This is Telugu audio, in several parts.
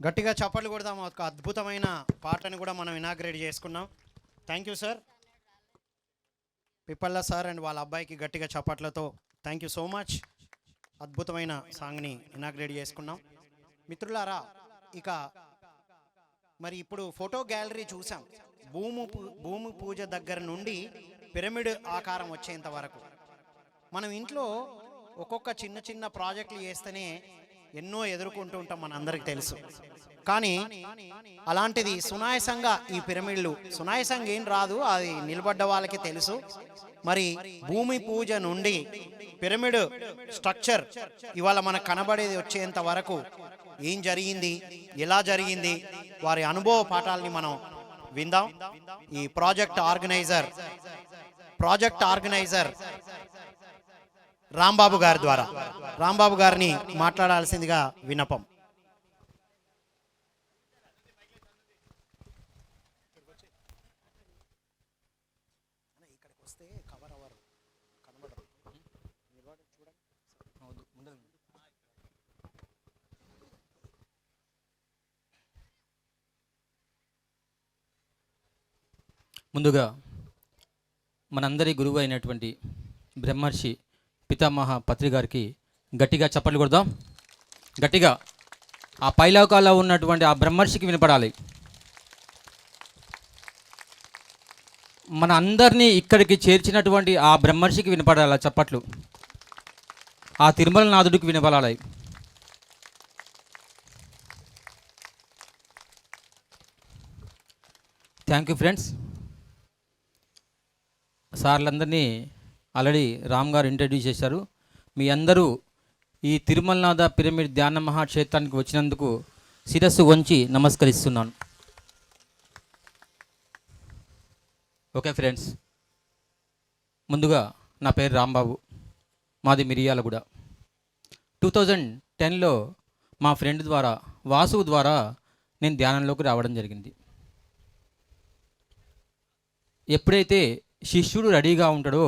గట్టిగా చప్పట్లు కొడదాం. ఒక అద్భుతమైన పాటను కూడా మనం ఇనాగ్రేట్ చేసుకున్నాం. Thank you sir, Pippalla sir and వాళ్ళ అబ్బాయికి గట్టిగా చప్పట్లతో థ్యాంక్ యూ సో మచ్. అద్భుతమైన సాంగ్ని ఇనాగ్రేట్ చేసుకున్నాం. మిత్రులారా, ఇక మరి ఇప్పుడు ఫోటో గ్యాలరీ చూసాం. భూమి పూజ దగ్గర నుండి పిరమిడ్ ఆకారం వచ్చేంత వరకు మనం ఇంట్లో ఒక్కొక్క చిన్న చిన్న ప్రాజెక్టులు చేస్తేనే ఎన్నో ఎదుర్కొంటూ ఉంటాం, మన అందరికి తెలుసు. కానీ అలాంటిది సునాయసంగా ఈ పిరమిడ్లు సునాయసంగా ఏం రాదు, అది నిలబడ్డ వాళ్ళకి తెలుసు. మరి భూమి పూజ నుండి పిరమిడ్ స్ట్రక్చర్ ఇవాళ మనకు కనబడేది వచ్చేంత వరకు ఏం జరిగింది, ఎలా జరిగింది, వారి అనుభవ పాఠాలని మనం విందాం. ఈ ప్రాజెక్ట్ ఆర్గనైజర్ రాంబాబు గారి ద్వారా రాంబాబు గారిని మాట్లాడాల్సిందిగా విన్నపం. ముందుగా మనందరి గురువు అయినటువంటి బ్రహ్మర్షి పితామహ పత్రి గారికి గట్టిగా చప్పట్లు కొడదాం. గట్టిగా ఆ పైలోకాల్లో ఉన్నటువంటి ఆ బ్రహ్మర్షికి వినపడాలి. మన అందరినీ ఇక్కడికి చేర్చినటువంటి ఆ బ్రహ్మర్షికి వినపడాలి చప్పట్లు. ఆ తిరుమల నాథుడికి వినపడాలి. Thank you friends. సార్లందరినీ ఆల్రెడీ రామ్ గారు ఇంట్రడ్యూస్ చేశారు. మీ అందరూ ఈ తిరుమలనాథ పిరమిడ్ ధ్యాన మహాక్షేత్రానికి వచ్చినందుకు శిరస్సు వంచి నమస్కరిస్తున్నాను. ఓకే ఫ్రెండ్స్, ముందుగా నా పేరు రాంబాబు, మాది మిరియాలగూడ. 2010లో మా ఫ్రెండ్ ద్వారా, వాసు ద్వారా నేను ధ్యానంలోకి రావడం జరిగింది. ఎప్పుడైతే శిష్యుడు రెడీగా ఉంటాడో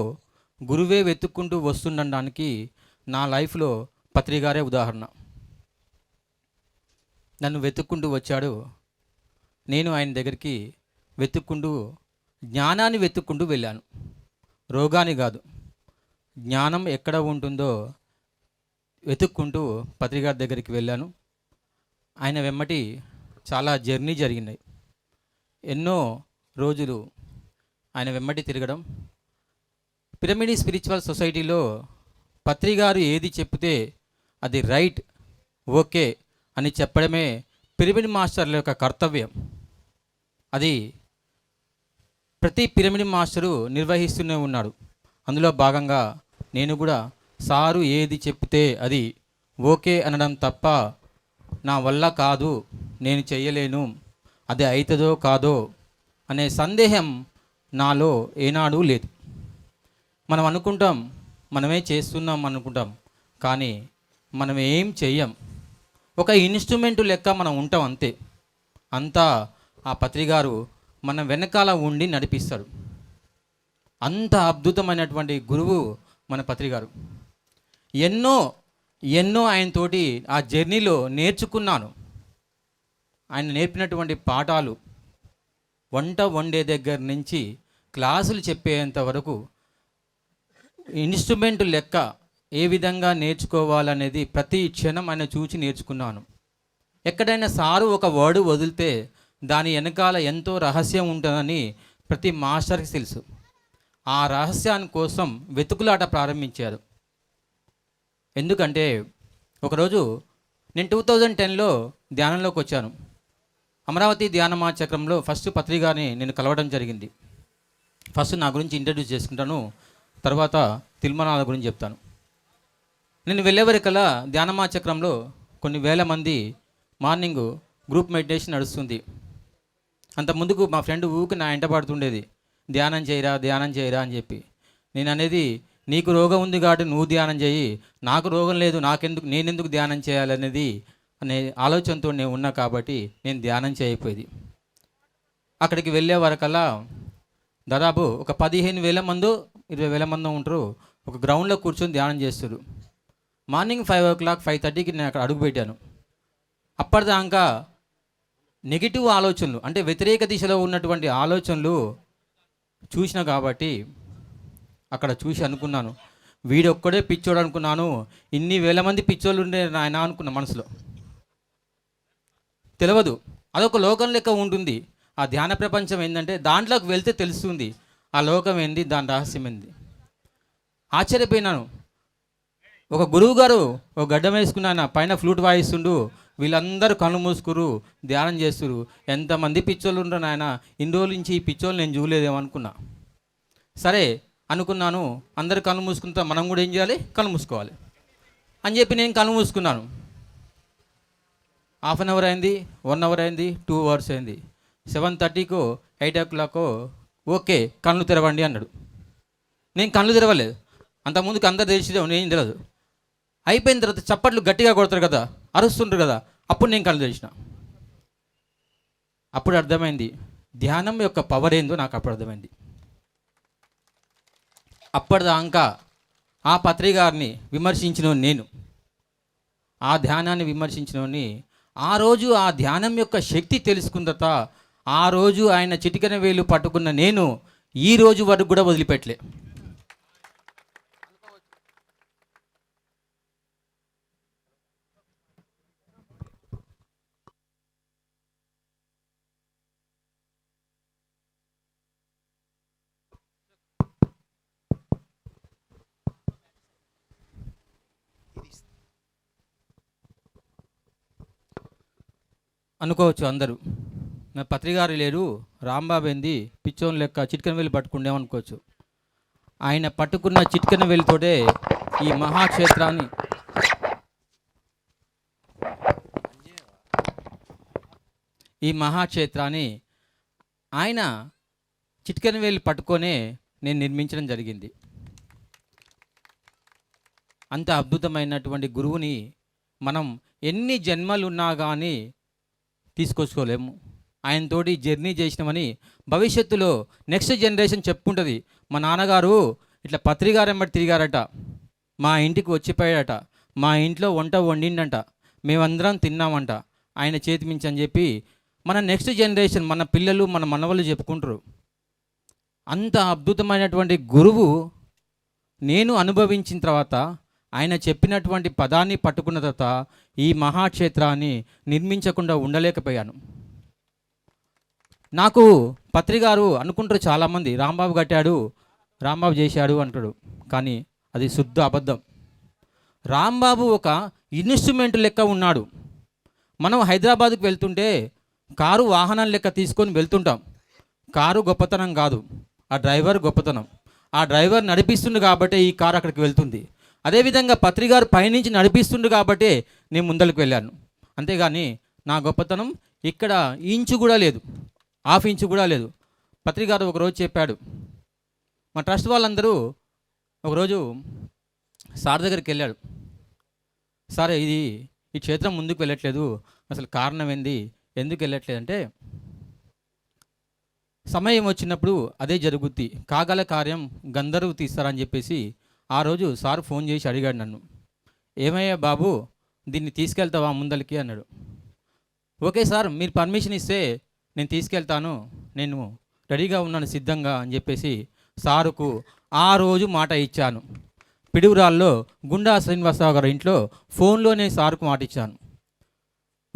గురువే వెతుక్కుంటూ వస్తుండడానికి నా లైఫ్లో పత్రిగారే ఉదాహరణ. నన్ను వెతుక్కుంటూ వచ్చాడు, నేను ఆయన దగ్గరికి వెతుక్కుంటూ జ్ఞానాన్ని వెతుక్కుంటూ వెళ్ళాను. రోగాన్ని కాదు, జ్ఞానం ఎక్కడ ఉంటుందో వెతుక్కుంటూ పత్రిగారి దగ్గరికి వెళ్ళాను. ఆయన వెమ్మటి చాలా జర్నీ జరిగినాయి. ఎన్నో రోజులు ఆయన వెమ్మటి తిరగడం. పిరమిడ్ స్పిరిచువల్ సొసైటీలో పత్రిగారు ఏది చెప్తే అది రైట్, ఓకే అని చెప్పడమే పిరమిడ్ మాస్టర్ల యొక్క కర్తవ్యం. అది ప్రతి పిరమిడ్ మాస్టరు నిర్వహిస్తూనే ఉన్నాడు. అందులో భాగంగా నేను కూడా సారు ఏది చెప్తే అది ఓకే అనడం తప్ప నా వల్ల కాదు, నేను చెయ్యలేను, అది అవుతుందో కాదో అనే సందేహం నాలో ఏనాడు లేదు. మనం అనుకుంటాం మనమే చేస్తున్నాం అనుకుంటాం, కానీ మనం ఏం చెయ్యం. ఒక ఇన్స్ట్రుమెంట్ లెక్క మనం ఉంటాం అంతే. అంతా ఆ పత్రిగారు మన వెనకాల ఉండి నడిపిస్తాడు. అంత అద్భుతమైనటువంటి గురువు మన పత్రిగారు. ఎన్నో ఆయనతోటి ఆ జర్నీలో నేర్చుకున్నాను. ఆయన నేర్పినటువంటి పాఠాలు, వంట వండే దగ్గర నుంచి క్లాసులు చెప్పేంత వరకు ఇన్స్ట్రుమెంట్ లెక్క ఏ విధంగా నేర్చుకోవాలనేది ప్రతి క్షణం ఆయన చూసి నేర్చుకున్నాను. ఎక్కడైనా సారు ఒక వర్డ్ వదిలితే దాని వెనకాల ఎంతో రహస్యం ఉంటుందని ప్రతి మాస్టర్కి తెలుసు. ఆ రహస్యాన్ని కోసం వెతుకులాట ప్రారంభించారు. ఎందుకంటే ఒకరోజు నేను 2010లో ధ్యానంలోకి వచ్చాను. అమరావతి ధ్యాన మహాచక్రంలో ఫస్ట్ పత్రిగారిని నేను కలవడం జరిగింది. ఫస్ట్ నా గురించి ఇంట్రడ్యూస్ చేసుకుంటాను, తర్వాత తిరుమల గురించి చెప్తాను. నేను వెళ్ళేవరకల్లా ధ్యాన మహాచక్రంలో కొన్ని వేల మంది మార్నింగ్ గ్రూప్ మెడిటేషన్ నడుస్తుంది. అంత ముందుకు మా ఫ్రెండ్ ఊరికి నా ఎంట పడుతుండేది, ధ్యానం చేయరా అని చెప్పి. నేను అనేది, నీకు రోగం ఉంది కాబట్టి నువ్వు ధ్యానం చేయి, నాకు రోగం లేదు, నేనెందుకు ధ్యానం చేయాలనేది అనే ఆలోచనతో నేను ఉన్నా కాబట్టి నేను ధ్యానం చేయకపోయేది. అక్కడికి వెళ్ళే వరకల్లా దాదాపు ఒక 15,000 మందో 20,000 మందో ఉంటారు. ఒక గ్రౌండ్లో కూర్చొని ధ్యానం చేస్తారు. మార్నింగ్ 5 o'clock 5:30కి నేను అక్కడ అడుగుపెట్టాను. అప్పటిదాకా నెగిటివ్ ఆలోచనలు అంటే వ్యతిరేక దిశలో ఉన్నటువంటి ఆలోచనలు చూసిన కాబట్టి అక్కడ చూసి అనుకున్నాను, వీడొక్కడే పిచ్చోడు అనుకున్నాను. ఇన్ని వేల మంది పిచ్చోళ్ళు ఉండే నాయన అనుకున్న మనసులో. తెలియదు, అదొక లోకం లెక్క ఉంటుంది. ఆ ధ్యాన ప్రపంచం ఏంటంటే దాంట్లోకి వెళ్తే తెలుస్తుంది ఆ లోకం ఏంది, దాని రహస్యం ఏంది. ఆశ్చర్యపోయినాను. ఒక గురువు గారు ఒక గడ్డం వేసుకున్న ఆయన పైన ఫ్లూట్ వాయిస్తుండు, వీళ్ళందరూ కళ్ళు మూసుకురు, ధ్యానం చేస్తురు. ఎంతమంది పిచ్చోళ్ళు ఉండరు నాయన, ఇన్ని రోజుల నుంచి ఈ పిచ్చోళ్ళు నేను చూడలేదేమో అనుకున్నా. సరే అనుకున్నాను, అందరు కళ్ళు మూసుకుంటా, మనం కూడా ఏం చేయాలి, కళ్ళు మూసుకోవాలి అని చెప్పి నేను కళ్ళు మూసుకున్నాను. హాఫ్ అన్ అవర్ అయింది, 1 అవర్ అయింది, 2 అవర్స్ అయింది. 7:30కో 8 o'clockకో ఓకే కళ్ళు తెరవండి అన్నాడు. నేను కళ్ళు తెరవలేదు. అంతకుముందుకు అందరు తెలిసిదే, నేను తెలియదు. అయిపోయిన తర్వాత చప్పట్లు గట్టిగా కొడతారు కదా, అరుస్తుంటారు కదా, అప్పుడు నేను కళ్ళు తెరిచిన. అప్పుడు అర్థమైంది ధ్యానం యొక్క పవర్ ఏందో. నాకు అప్పుడు అర్థమైంది. అప్పటిదాకా ఆ పత్రికారిని విమర్శించిన నేను, ఆ ధ్యానాన్ని విమర్శించినోని, ఆ రోజు ఆ ధ్యానం యొక్క శక్తి తెలుసుకున్న తర్వాత ఆ రోజు ఆయన చిటికెన వేలు పట్టుకున్న నేను ఈ రోజు వరకు కూడా వదిలిపెట్టలే. అనుకోవచ్చు అందరూ, నా పత్రికారు లేరు, రాంబాబు ఏంది పిచ్చోన్ లెక్క చిటికెన వేలు పట్టుకుండేమనుకోవచ్చు. ఆయన పట్టుకున్న చిటికెన వేలుతోటే ఈ మహాక్షేత్రాన్ని, ఆయన చిటికెన వేలు పట్టుకొనే నేను నిర్మించడం జరిగింది. అంత అద్భుతమైనటువంటి గురువుని మనం ఎన్ని జన్మలు ఉన్నా కానీ తీసుకొచ్చుకోలేము. ఆయనతోటి జర్నీ చేసినామని భవిష్యత్తులో నెక్స్ట్ జనరేషన్ చెప్పుకుంటుంది, మా నాన్నగారు ఇట్లా పత్రికారెంబడి తిరిగారట, మా ఇంటికి వచ్చిపోయాడట, మా ఇంట్లో వంట వండిండంట, మేమందరం తిన్నామంట ఆయన చేతి మించి అని చెప్పి మన నెక్స్ట్ జనరేషన్, మన పిల్లలు, మన మనవళ్ళు చెప్పుకుంటారు. అంత అద్భుతమైనటువంటి గురువు నేను అనుభవించిన తర్వాత, ఆయన చెప్పినటువంటి పదాన్ని పట్టుకున్న తర్వాత ఈ మహాక్షేత్రాన్ని నిర్మించకుండా ఉండలేకపోయాను. నాకు పత్రికారు అనుకుంటారు చాలామంది, రాంబాబు కట్టాడు, రాంబాబు చేశాడు అంటాడు. కానీ అది శుద్ధ అబద్ధం. రాంబాబు ఒక ఇన్స్ట్రుమెంట్ లెక్క ఉన్నాడు. మనం హైదరాబాద్కి వెళ్తుంటే కారు వాహనం లెక్క తీసుకొని వెళ్తుంటాం. కారు గొప్పతనం కాదు, ఆ డ్రైవర్ గొప్పతనం. ఆ డ్రైవర్ నడిపిస్తుండు కాబట్టి ఈ కారు అక్కడికి వెళ్తుంది. అదేవిధంగా పత్రికారు పైనుంచి నడిపిస్తుండు కాబట్టి నేను ముందరికి వెళ్ళాను. అంతేగాని నా గొప్పతనం ఇక్కడ ఇంచు కూడా లేదు, హాఫ్ ఇంచు కూడా లేదు. పత్రికారు ఒకరోజు చెప్పాడు, మా ట్రస్ట్ వాళ్ళందరూ ఒకరోజు సార్ దగ్గరికి వెళ్ళాడు. సార్ ఈ క్షేత్రం ముందుకు వెళ్ళట్లేదు, అసలు కారణం ఏంది, ఎందుకు వెళ్ళట్లేదు అంటే, సమయం వచ్చినప్పుడు అదే జరుగుద్ది, కాగల కార్యం గంధర్వు తీస్తారని చెప్పేసి ఆ రోజు సార్ ఫోన్ చేసి అడిగాడు నన్ను, ఏమయ్యా బాబు దీన్ని తీసుకెళ్తావా ముందరికి అన్నాడు. ఓకే సార్, మీరు పర్మిషన్ ఇస్తే నేను తీసుకెళ్తాను, నేను రెడీగా ఉన్నాను సిద్ధంగా అని చెప్పేసి సారుకు ఆ రోజు మాట ఇచ్చాను. పిడుగురాల్లో గుండా శ్రీనివాసరావు గారి ఇంట్లో ఫోన్లోనే సారుకు మాట ఇచ్చాను.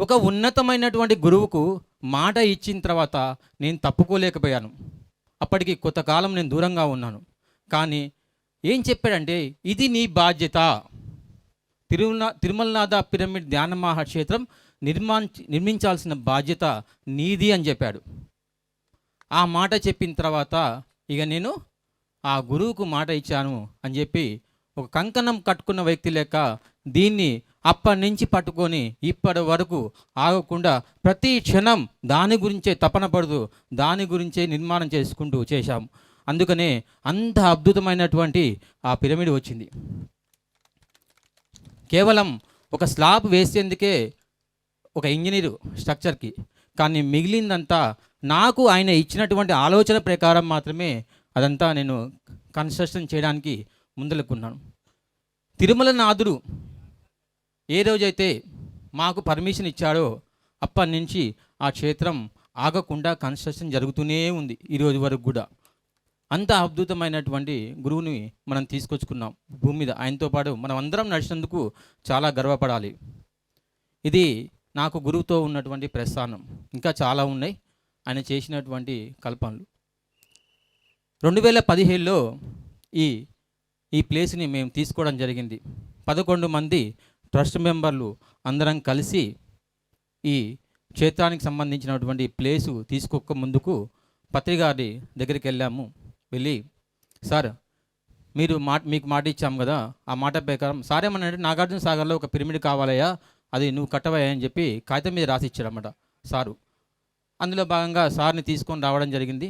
ఒక ఉన్నతమైనటువంటి గురువుకు మాట ఇచ్చిన తర్వాత నేను తప్పుకోలేకపోయాను. అప్పటికి కొంతకాలం నేను దూరంగా ఉన్నాను. కానీ ఏం చెప్పాడంటే, ఇది నీ బాధ్యత, తిరుమలనాథ పిరమిడ్ ధ్యాన మహాక్షేత్రం నిర్మించాల్సిన బాధ్యత నీది అని చెప్పాడు. ఆ మాట చెప్పిన తర్వాత ఇక నేను ఆ గురువుకు మాట ఇచ్చాను అని చెప్పి ఒక కంకణం కట్టుకున్న వ్యక్తి లెక్క దీన్ని అప్పటి నుంచి పట్టుకొని ఇప్పటి వరకు ఆగకుండా ప్రతి క్షణం దాని గురించే తపన పడుతూ దాని గురించే నిర్మాణం చేసుకుంటూ చేశాం. అందుకనే అంత అద్భుతమైనటువంటి ఆ పిరమిడ్ వచ్చింది. కేవలం ఒక స్లాబ్ వేసేందుకే ఒక ఇంజనీరు స్ట్రక్చర్కి, కానీ మిగిలిందంతా నాకు ఆయన ఇచ్చినటువంటి ఆలోచన ప్రకారం మాత్రమే అదంతా నేను కన్స్ట్రక్షన్ చేయడానికి ముందలుకున్నాను. తిరుమలనాథుడు ఏ రోజైతే మాకు పర్మిషన్ ఇచ్చాడో అప్పటి నుంచి ఆ క్షేత్రం ఆగకుండా కన్స్ట్రక్షన్ జరుగుతూనే ఉంది ఈరోజు వరకు కూడా. అంత అద్భుతమైనటువంటి గురువుని మనం తీసుకొచ్చుకున్నాం భూమి మీద. ఆయనతో పాటు మనం అందరం నడిచినందుకు చాలా గర్వపడాలి. ఇది నాకు గురువుతో ఉన్నటువంటి ప్రస్థానం. ఇంకా చాలా ఉన్నాయి ఆయన చేసినటువంటి కల్పనలు. 2017లో ఈ ఈ ప్లేస్ని మేము తీసుకోవడం జరిగింది. 11 మంది ట్రస్ట్ మెంబర్లు అందరం కలిసి ఈ క్షేత్రానికి సంబంధించినటువంటి ప్లేసు తీసుకోక ముందుకు పత్రికారి దగ్గరికి వెళ్ళాము. వెళ్ళి సార్ మీకు మాట ఇచ్చాం కదా, ఆ మాట ప్రకారం సార్ ఏమన్నాడంటే నాగార్జున సాగర్లో ఒక పిరమిడ్ కావాలయ్యా, అది నువ్వు కట్టవయ్యా అని చెప్పి కాగితం మీద రాసి ఇచ్చాడన్నమాట సారు. అందులో భాగంగా సార్ని తీసుకొని రావడం జరిగింది.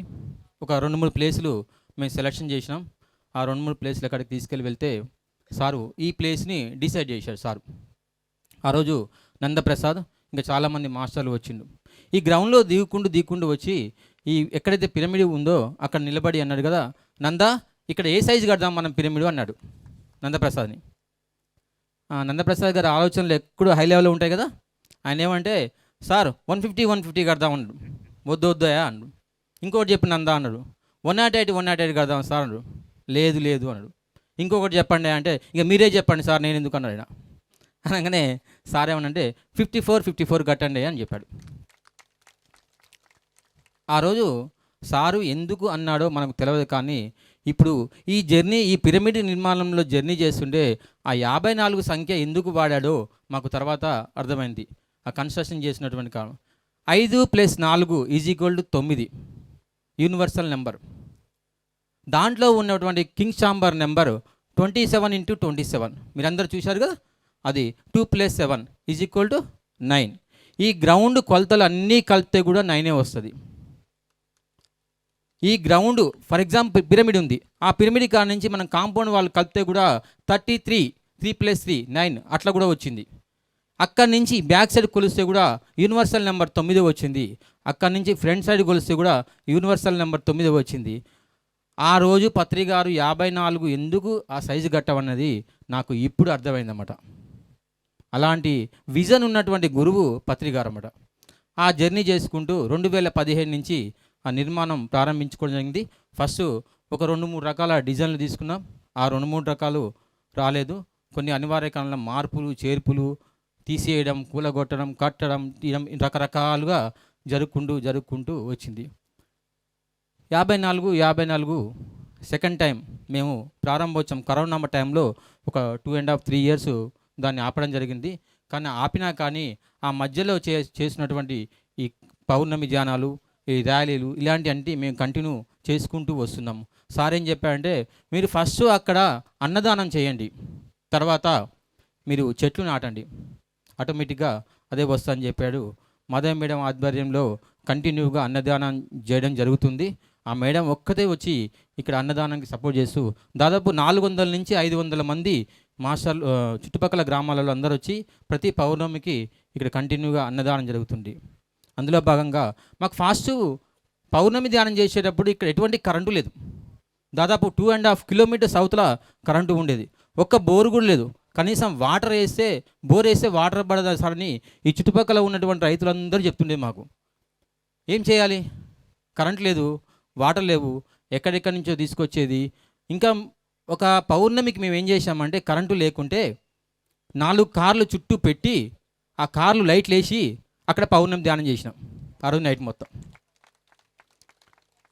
ఒక 2-3 ప్లేసులు మేము సెలెక్షన్ చేసినాం. ఆ 2-3 ప్లేసులు అక్కడికి తీసుకెళ్ళి వెళ్తే సారు ఈ ప్లేస్ని డిసైడ్ చేశాడు సారు. ఆ రోజు నందప్రసాద్ ఇంకా చాలామంది మాస్టర్లు వచ్చిండు. ఈ గ్రౌండ్లో దిగుకుంటూ వచ్చి ఈ ఎక్కడైతే పిరమిడ్ ఉందో అక్కడ నిలబడి అన్నాడు కదా, నందా ఇక్కడ ఏ సైజు కడదాం మనం పిరమిడ్ అన్నాడు నందప్రసాద్ని. నందప్రసాద్ గారి ఆలోచనలు ఎక్కడో హై లెవెల్లో ఉంటాయి కదా. ఆయన ఏమంటే సార్ 150 కడదాం అన్నాడు. వద్దయా అన్నాడు. ఇంకొకటి చెప్పి నందా అన్నాడు. 108 కడదాం సార్ అన్నాడు. లేదు అన్నాడు. ఇంకొకటి చెప్పండి అంటే ఇక మీరే చెప్పండి సార్ నేను ఎందుకు అన్నాడు ఆయన. అనగానే సార్ ఏమనంటే 54 కట్టండి అని చెప్పాడు. ఆ రోజు సారు ఎందుకు అన్నాడో మనకు తెలియదు, కానీ ఇప్పుడు ఈ పిరమిడ్ నిర్మాణంలో జర్నీ చేస్తుంటే ఆ 54 సంఖ్య ఎందుకు వాడాడో మాకు తర్వాత అర్థమైంది. ఆ కన్స్ట్రక్షన్ చేసినటువంటి కారణం 5 + 4 = 9 యూనివర్సల్ నెంబర్. దాంట్లో ఉన్నటువంటి కింగ్ ఛాంబర్ నెంబర్ 27 × 27 మీరందరూ చూశారు కదా. అది 2 + 7 = 9. ఈ గ్రౌండ్ కొలతలు అన్నీ కలిపితే కూడా 9 వస్తుంది. ఈ గ్రౌండ్ ఫర్ ఎగ్జాంపుల్ పిరమిడ్ ఉంది, ఆ పిరమిడ్ కాడ నుంచి మనం కాంపౌండ్ వాళ్ళు కలిపితే కూడా 33, 3 + 3 9 అట్లా కూడా వచ్చింది. అక్కడి నుంచి బ్యాక్ సైడ్ కొలిస్తే కూడా యూనివర్సల్ నెంబర్ 9 వచ్చింది. అక్కడి నుంచి ఫ్రంట్ సైడ్ కొలిస్తే కూడా యూనివర్సల్ నెంబర్ 9 వచ్చింది. ఆ రోజు పత్రికారు 54 ఎందుకు ఆ సైజు కట్టమన్నది నాకు ఇప్పుడు అర్థమైందన్నమాట. అలాంటి విజన్ ఉన్నటువంటి గురువు పత్రికారు అన్నమాట. ఆ జర్నీ చేసుకుంటూ 2015 నుంచి ఆ నిర్మాణం ప్రారంభించుకోవడం జరిగింది. ఫస్ట్ ఒక 2-3 రకాల డిజైన్లు తీసుకున్నాం. ఆ 2-3 రకాలు రాలేదు. కొన్ని అనివార్య కారణాల మార్పులు చేర్పులు, తీసేయడం, కూలగొట్టడం, కట్టడం, తీయడం రకరకాలుగా జరుపుకుంటూ వచ్చింది. 54 సెకండ్ టైం మేము ప్రారంభోత్సవం కరోనా టైంలో ఒక 2.5-3 ఇయర్స్ దాన్ని ఆపడం జరిగింది. కానీ ఆపినా కానీ ఆ మధ్యలో చేసినటువంటి ఈ పౌర్ణమి ధ్యానాలు, ఈ ర్యాలీలు ఇలాంటివి మేము కంటిన్యూ చేసుకుంటూ వస్తున్నాము. సార్ ఏం చెప్పారంటే మీరు ఫస్ట్ అక్కడ అన్నదానం చేయండి, తర్వాత మీరు చెట్లు నాటండి, ఆటోమేటిక్గా అదే వస్తుందని చెప్పాడు. మదర్ మేడం ఆధ్వర్యంలో కంటిన్యూగా అన్నదానం చేయడం జరుగుతుంది. ఆ మేడం ఒక్కతే వచ్చి ఇక్కడ అన్నదానానికి సపోర్ట్ చేస్తూ దాదాపు 400 నుంచి 500 మంది మాస్టర్లు చుట్టుపక్కల గ్రామాలలో అందరూ వచ్చి ప్రతి పౌర్ణమికి ఇక్కడ కంటిన్యూగా అన్నదానం జరుగుతుంది. అందులో భాగంగా మాకు ఫాస్ట్ పౌర్ణమి ధ్యానం చేసేటప్పుడు ఇక్కడ ఎటువంటి కరెంటు లేదు. దాదాపు 2.5 కిలోమీటర్స్ అవతల కరెంటు ఉండేది. ఒక్క బోరు కూడా లేదు. కనీసం బోర్ వేస్తే వాటర్ పడదా సార్ అని ఈ చుట్టుపక్కల ఉన్నటువంటి రైతులందరూ చెప్తుండే మాకు. ఏం చేయాలి, కరెంట్ లేదు, వాటర్ లేవు, ఎక్కడెక్కడి నుంచో తీసుకొచ్చేది. ఇంకా ఒక పౌర్ణమికి మేము ఏం చేసామంటే కరెంటు లేకుంటే 4 కార్లు చుట్టూ పెట్టి ఆ కార్లు లైట్లు వేసి అక్కడ పౌర్ణమి ధ్యానం చేసినాం ఆ రోజు నైట్ మొత్తం.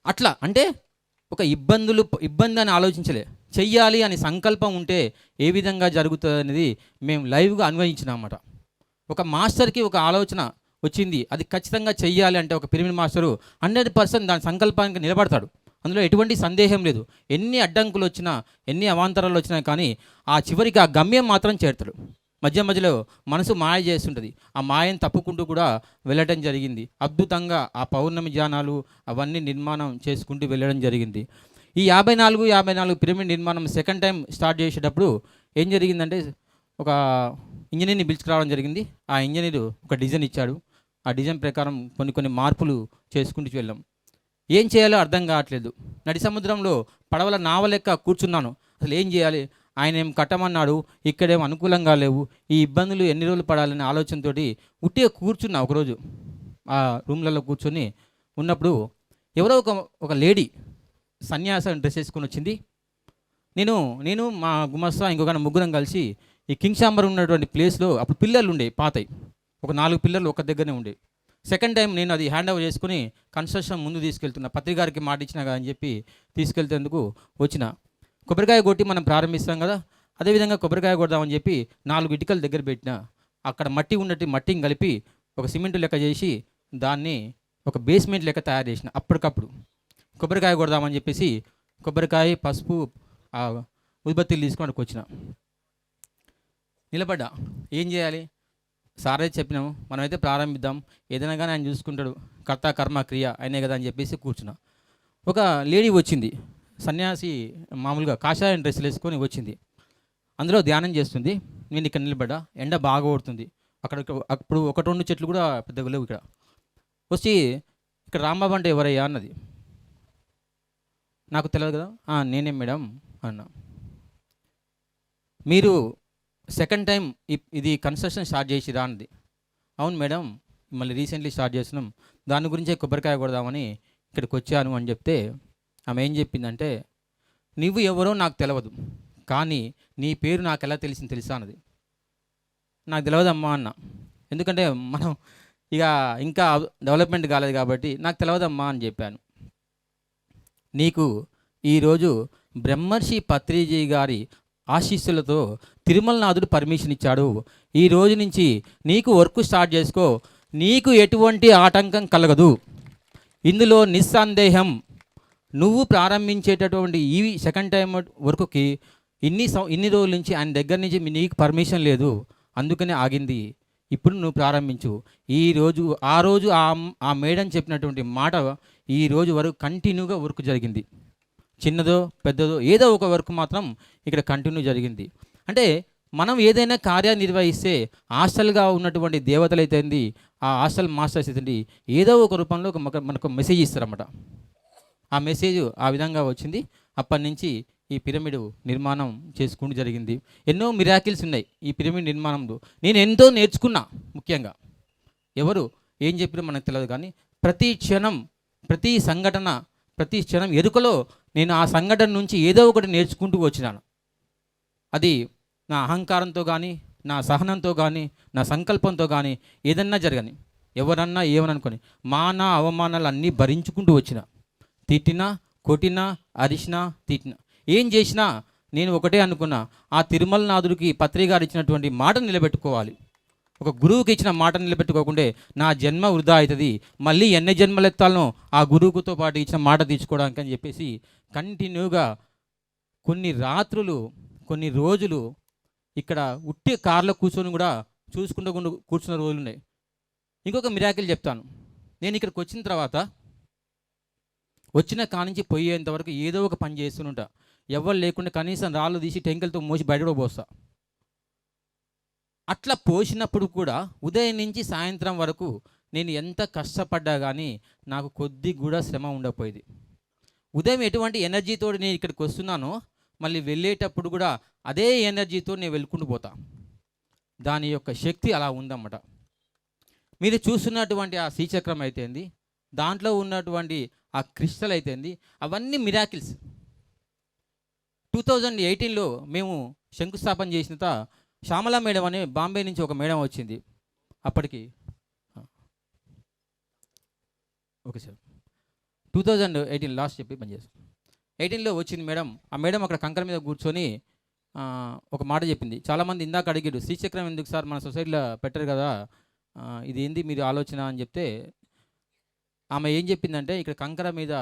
అట్లా అంటే ఒక ఇబ్బంది అని ఆలోచించలే, చెయ్యాలి అని సంకల్పం ఉంటే ఏ విధంగా జరుగుతుంది అనేది మేము లైవ్గా అన్వయించినామన్నమాట. ఒక మాస్టర్కి ఒక ఆలోచన వచ్చింది, అది ఖచ్చితంగా చెయ్యాలి అంటే ఒక పిరమిడ్ మాస్టరు 100% దాని సంకల్పానికి నిలబడతాడు. అందులో ఎటువంటి సందేహం లేదు. ఎన్ని అడ్డంకులు వచ్చినా, ఎన్ని అవాంతరాలు వచ్చినా కానీ ఆ చివరికి ఆ గమ్యం మాత్రం చేరుతాడు. మధ్యలో మనసు మాయ చేస్తుంటుంది. ఆ మాయను తప్పుకుంటూ కూడా వెళ్ళటం జరిగింది. అద్భుతంగా ఆ పౌర్ణమి ధ్యానాలు అవన్నీ నిర్మాణం చేసుకుంటూ వెళ్ళడం జరిగింది. ఈ 54 పిరమిడ్ నిర్మాణం సెకండ్ టైం స్టార్ట్ చేసేటప్పుడు ఏం జరిగిందంటే ఒక ఇంజనీర్ని పిలుచుకురావడం జరిగింది. ఆ ఇంజనీరు ఒక డిజైన్ ఇచ్చాడు. ఆ డిజైన్ ప్రకారం కొన్ని మార్పులు చేసుకుంటూ వెళ్ళాం. ఏం చేయాలో అర్థం కావట్లేదు. నడి సముద్రంలో పడవల నావ లెక్క కూర్చున్నాను. అసలు ఏం చేయాలి, ఆయన ఏం కట్టమన్నాడు, ఇక్కడేం అనుకూలంగా లేవు, ఈ ఇబ్బందులు ఎన్ని రోజులు పడాలనే ఆలోచనతోటి ఉట్టిగా కూర్చున్నా. ఒకరోజు ఆ రూమ్లలో కూర్చొని ఉన్నప్పుడు ఎవరో ఒక లేడీ సన్యాస డ్రెస్ వేసుకొని వచ్చింది. నేను నేను మా గుమస్తా ఇంకొక ముగ్గురం కలిసి ఈ కింగ్ చాంబర్ ఉన్నటువంటి ప్లేస్లో అప్పుడు పిల్లర్లు ఉండే పాతయి, ఒక 4 పిల్లర్లు ఒక దగ్గరనే ఉండే. సెకండ్ టైం నేను అది హ్యాండ్ ఓవర్ చేసుకుని కన్స్ట్రక్షన్ ముందు తీసుకెళ్తున్నా, పత్రికారికి మాట ఇచ్చినా కదా అని చెప్పి తీసుకెళ్తేందుకు వచ్చిన. కొబ్బరికాయ కొట్టి మనం ప్రారంభిస్తాం కదా, అదేవిధంగా కొబ్బరికాయ కొడదామని చెప్పి 4 ఇటుకలు దగ్గర పెట్టిన. అక్కడ మట్టి ఉన్నట్టు మట్టిని కలిపి ఒక సిమెంట్ లెక్క చేసి దాన్ని ఒక బేస్మెంట్ లెక్క తయారు చేసిన. అప్పటికప్పుడు కొబ్బరికాయ కొడదామని చెప్పేసి కొబ్బరికాయ, పసుపు, ఆ ఉత్పత్తులు తీసుకొని అక్కడికి వచ్చిన. నిలబడ్డా, ఏం చేయాలి? సార్ అయితే చెప్పినాము, మనమైతే ప్రారంభిద్దాం, ఏదైనా కానీ ఆయన చూసుకుంటాడు, కర్త కర్మ క్రియ అయినే కదా అని చెప్పేసి కూర్చున్నా. ఒక లేడీ వచ్చింది, సన్యాసి, మామూలుగా కాషాయం డ్రెస్సులు వేసుకొని వచ్చింది. అందులో ధ్యానం చేస్తుంది. నేను ఇక్కడ నిలబడ్డా, ఎండ బాగా కొడుతుంది. అప్పుడు 1-2 చెట్లు కూడా పెద్దగా లేవు. ఇక్కడ వచ్చి, ఇక్కడ రాంబాబు అంటే ఎవరయ్యా అన్నది. నాకు తెలియదు కదా. నేనే మేడం అన్నా. మీరు సెకండ్ టైం ఇది కన్స్ట్రక్షన్ స్టార్ట్ చేసిరా అన్నది. అవును మేడం, మళ్ళీ రీసెంట్లీ స్టార్ట్ చేస్తున్నాం, దాని గురించే కొబ్బరికాయ కొడదామని ఇక్కడికి వచ్చాను అని చెప్తే ఆమె ఏం చెప్పిందంటే, నువ్వు ఎవరో నాకు తెలియదు, కానీ నీ పేరు నాకు ఎలా తెలిసింది తెలుసా అన్నది. నాకు తెలియదమ్మా అన్న, ఎందుకంటే మనం ఇక ఇంకా డెవలప్మెంట్ కాలేదు కాబట్టి నాకు తెలియదమ్మా అని చెప్పాను. నీకు ఈరోజు బ్రహ్మర్షి పత్రిజీ గారి ఆశీస్సులతో తిరుమలనాథుడు పర్మిషన్ ఇచ్చాడు. ఈ రోజు నుంచి నీకు వర్క్ స్టార్ట్ చేసుకో, నీకు ఎటువంటి ఆటంకం కలగదు. ఇందులో నిస్సందేహం నువ్వు ప్రారంభించేటటువంటి ఈ సెకండ్ టైం వర్క్కి ఇన్ని రోజుల నుంచి ఆయన దగ్గర నుంచి నీకు పర్మిషన్ లేదు, అందుకనే ఆగింది. ఇప్పుడు నువ్వు ప్రారంభించు. ఆ రోజు ఆ మేడం చెప్పినటువంటి మాట ఈ రోజు వరకు కంటిన్యూగా వర్క్ జరిగింది. చిన్నదో పెద్దదో ఏదో ఒక వర్క్ మాత్రం ఇక్కడ కంటిన్యూ జరిగింది. అంటే మనం ఏదైనా కార్యనిర్వహిస్తే హాస్టల్గా ఉన్నటువంటి దేవతలు అయితేంది, ఆ హాస్టల్ మాస్టర్స్ అయితేంది, ఏదో ఒక రూపంలో మనకు మెసేజ్ ఇస్తారన్నమాట. ఆ మెసేజ్ ఆ విధంగా వచ్చింది. అప్పటి నుంచి ఈ పిరమిడ్ నిర్మాణం చేసుకుంటూ జరిగింది. ఎన్నో మిరాకిల్స్ ఉన్నాయి ఈ పిరమిడ్ నిర్మాణంలో. నేను ఎంతో నేర్చుకున్నా. ముఖ్యంగా ఎవరు ఏం చెప్పినా మనకు తెలియదు, కానీ ప్రతి క్షణం, ప్రతి సంఘటన, ప్రతి క్షణం ఎరుకలో నేను ఆ సంఘటన నుంచి ఏదో ఒకటి నేర్చుకుంటూ వచ్చినాను. అది నా అహంకారంతో కానీ, నా సహనంతో కానీ, నా సంకల్పంతో కానీ ఏదన్నా జరగని, ఎవరన్నా ఏమననుకొని నా అవమానాలు అన్నీ భరించుకుంటూ వచ్చిన. తిట్టినా, కొట్టినా, అరిచినా, తిట్టినా, ఏం చేసినా నేను ఒకటే అనుకున్నా, ఆ తిరుమలనాథుడికి పత్రిక ఇచ్చినటువంటి మాట నిలబెట్టుకోవాలి. ఒక గురువుకి ఇచ్చిన మాట నిలబెట్టుకోకుంటే నా జన్మ వృధా అవుతుంది, మళ్ళీ ఎన్ని జన్మలు ఎత్తాలనో ఆ గురువుతో పాటు ఇచ్చిన మాట తీర్చుకోవడానికి అని చెప్పేసి కంటిన్యూగా కొన్ని రాత్రులు, కొన్ని రోజులు ఇక్కడ ఉట్టి కార్లో కూర్చొని కూడా చూసుకుంటూ కూర్చున్న రోజులు ఉన్నాయి. ఇంకొక మిరాకిల్ చెప్తాను. నేను ఇక్కడికి వచ్చిన తర్వాత వచ్చిన కానించి పోయేంత వరకు ఏదో ఒక పని చేస్తుంటా. ఎవరు లేకుండా కనీసం రాళ్ళు తీసి టెంకలతో మోసి బయటకు పోస్తా. అట్లా పోసినప్పుడు కూడా ఉదయం నుంచి సాయంత్రం వరకు నేను ఎంత కష్టపడ్డా కానీ నాకు కొద్ది కూడా శ్రమ ఉండకపోయేది. ఉదయం ఎటువంటి ఎనర్జీతో నేను ఇక్కడికి వస్తున్నానో మళ్ళీ వెళ్ళేటప్పుడు కూడా అదే ఎనర్జీతో నేను వెళ్ళుకుంటూ పోతా. దాని యొక్క శక్తి అలా ఉందన్నమాట. మీరు చూస్తున్నటువంటి ఆ శ్రీచక్రం అయితేంది, దాంట్లో ఉన్నటువంటి ఆ క్రిస్టల్ అయితేంది, అవన్నీ మిరాకిల్స్. 2018లో మేము శంకుస్థాపన చేసిన శ్యామల మేడం అనే బాంబే నుంచి ఒక మేడం వచ్చింది. అప్పటికి ఓకే సార్, 2018 లాస్ట్ చెప్పి పనిచేస్తాం. 18లో వచ్చింది మేడం. ఆ మేడం అక్కడ కంకర మీద కూర్చొని ఒక మాట చెప్పింది. చాలామంది ఇందాక అడిగాడు, శ్రీచక్రం ఎందుకు సార్ మన సొసైటీలో పెట్టరు కదా, ఇది ఏంది మీరు ఆలోచన అని చెప్తే ఆమె ఏం చెప్పిందంటే, ఇక్కడ కంకర మీద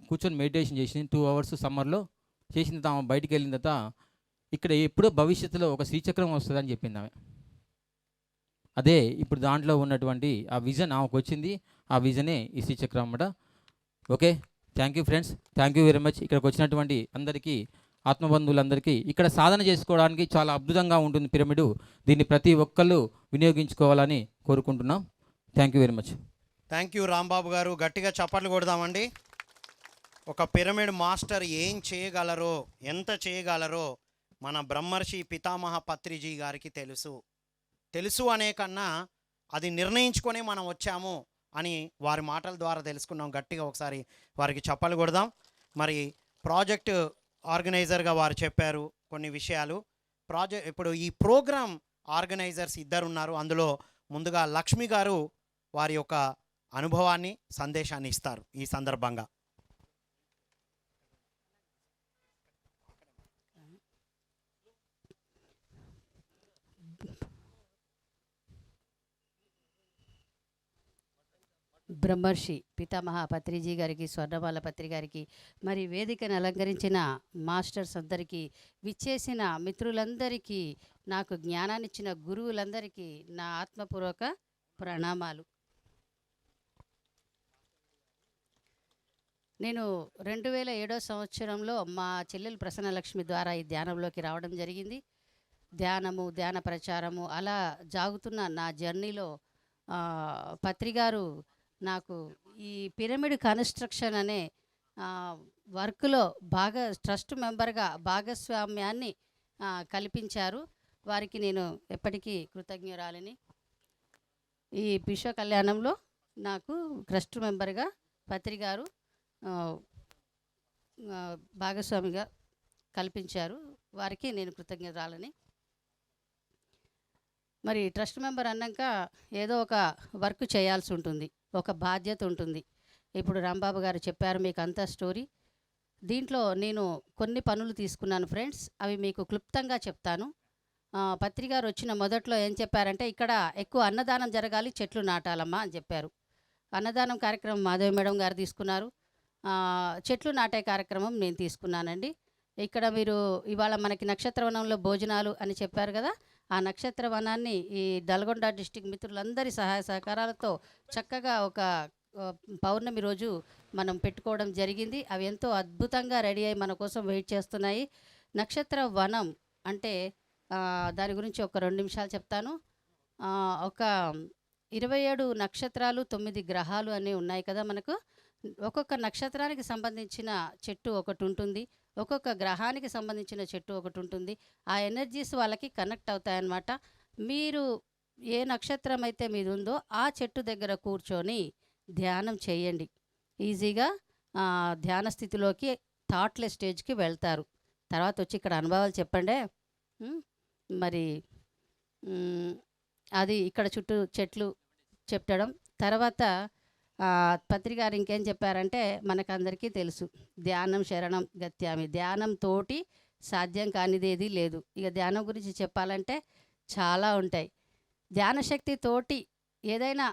కూర్చొని మెడిటేషన్ చేసింది 2 అవర్స్ సమ్మర్లో చేసిన తర్వాత ఆమె బయటికి వెళ్ళిన తర్వాత ఇక్కడ ఎప్పుడో భవిష్యత్తులో ఒక శ్రీచక్రం వస్తుందని చెప్పింది ఆమె. అదే ఇప్పుడు దాంట్లో ఉన్నటువంటి ఆ విజన్ ఆమెకు వచ్చింది. ఆ విజనే ఈ శ్రీచక్రం అన్నమాట. Okay, thank you friends, thank you very much. ఇక్కడికి వచ్చినటువంటి అందరికీ, ఆత్మబంధువులందరికీ ఇక్కడ సాధన చేసుకోవడానికి చాలా అద్భుతంగా ఉంటుంది పిరమిడ్. దీన్ని ప్రతి ఒక్కళ్ళు వినియోగించుకోవాలని కోరుకుంటున్నాం. Thank you very much. Thank you Rambabu గారు. గట్టిగా చప్పట్లు కొడదామండి. ఒక పిరమిడ్ మాస్టర్ ఏం చేయగలరో, ఎంత చేయగలరో మన బ్రహ్మర్షి పితామహ పత్రిజీ గారికి తెలుసు. తెలుసు అనే కన్నా అది నిర్ణయించుకొని మనం వచ్చాము. అని వారి మాటల ద్వారా తెలుసుకున్నాం. గట్టిగా ఒకసారి వారికి చప్పలు కొడదాం. మరి ప్రాజెక్ట్ ఆర్గనైజర్గా వారు చెప్పారు కొన్ని విషయాలు. ఇప్పుడు ఈ ప్రోగ్రామ్ ఆర్గనైజర్స్ ఇద్దరు ఉన్నారు. అందులో ముందుగా లక్ష్మి గారు వారి యొక్క అనుభవాన్ని సందేశాన్ని ఇస్తారు ఈ సందర్భంగా. బ్రహ్మర్షి పితామహ పత్రిజీ గారికి, స్వర్ణమాల పత్రి గారికి, మరి వేదికను అలంకరించిన మాస్టర్స్ అందరికీ, విచ్చేసిన మిత్రులందరికీ, నాకు జ్ఞానాన్నిచ్చిన గురువులందరికీ నా ఆత్మపూర్వక ప్రణామాలు. నేను 2007 సంవత్సరంలో మా చెల్లెలు ప్రసన్నలక్ష్మి ద్వారా ఈ ధ్యానంలోకి రావడం జరిగింది. ధ్యానము, ధ్యాన ప్రచారము అలా జాగుతున్న నా జర్నీలో పత్రిగారు నాకు ఈ పిరమిడ్ కన్స్ట్రక్షన్ అనే వర్క్లో ట్రస్ట్ మెంబర్గా భాగస్వామ్యాన్ని కల్పించారు. వారికి నేను ఎప్పటికీ కృతజ్ఞురాలిని. ఈ విశ్వ కళ్యాణంలో నాకు ట్రస్ట్ మెంబర్గా పత్రిగారు భాగస్వామిగా కల్పించారు. వారికి నేను కృతజ్ఞురాలని. మరి ట్రస్ట్ మెంబర్ అన్నాక ఏదో ఒక వర్క్ చేయాల్సి ఉంటుంది, ఒక బాధ్యత ఉంటుంది. ఇప్పుడు రాంబాబు గారు చెప్పారు మీకు అంతా స్టోరీ. దీంట్లో నేను కొన్ని పనులు తీసుకున్నాను ఫ్రెండ్స్, అవి మీకు క్లుప్తంగా చెప్తాను. పత్రిగారు వచ్చిన మొదట్లో ఏం చెప్పారంటే, ఇక్కడ ఎక్కువ అన్నదానం జరగాలి, చెట్లు నాటాలమ్మా అని చెప్పారు. అన్నదానం కార్యక్రమం మాధవి మేడం గారు తీసుకున్నారు. చెట్లు నాటే కార్యక్రమం నేను తీసుకున్నానండి. ఇక్కడ మీరు ఇవాళ మనకి నక్షత్రవనంలో భోజనాలు అని చెప్పారు కదా, ఆ నక్షత్రవనాన్ని ఈ నల్గొండ డిస్టిక్ మిత్రులందరి సహాయ సహకారాలతో చక్కగా ఒక పౌర్ణమి రోజు మనం పెట్టుకోవడం జరిగింది. అవి ఎంతో అద్భుతంగా రెడీ అయ్యి మన కోసం వెయిట్ చేస్తున్నాయి. నక్షత్ర వనం అంటే దాని గురించి ఒక 2 నిమిషాలు చెప్తాను. ఒక 27 నక్షత్రాలు 9 గ్రహాలు అన్నీ ఉన్నాయి కదా మనకు. ఒక్కొక్క నక్షత్రానికి సంబంధించిన చెట్టు ఒకటి ఉంటుంది, ఒక్కొక్క గ్రహానికి సంబంధించిన చెట్టు ఒకటి ఉంటుంది. ఆ ఎనర్జీస్ వాళ్ళకి కనెక్ట్ అవుతాయన్నమాట. మీరు ఏ నక్షత్రం అయితే మీది ఉందో ఆ చెట్టు దగ్గర కూర్చొని ధ్యానం చేయండి. ఈజీగా ధ్యాన స్థితిలోకి థాట్లెస్ స్టేజ్కి వెళ్తారు. తర్వాత వచ్చి ఇక్కడ అనుభవాలు చెప్పండి. మరి అది ఇక్కడ చుట్టూ చెట్లు చెప్పడం. తర్వాత పత్రికారు ఇంకేం చెప్పారంటే, మనకందరికీ తెలుసు ధ్యానం శరణం గత్యామి, ధ్యానంతోటి సాధ్యం కానిదేది లేదు. ఇక ధ్యానం గురించి చెప్పాలంటే చాలా ఉంటాయి. ధ్యాన శక్తితోటి ఏదైనా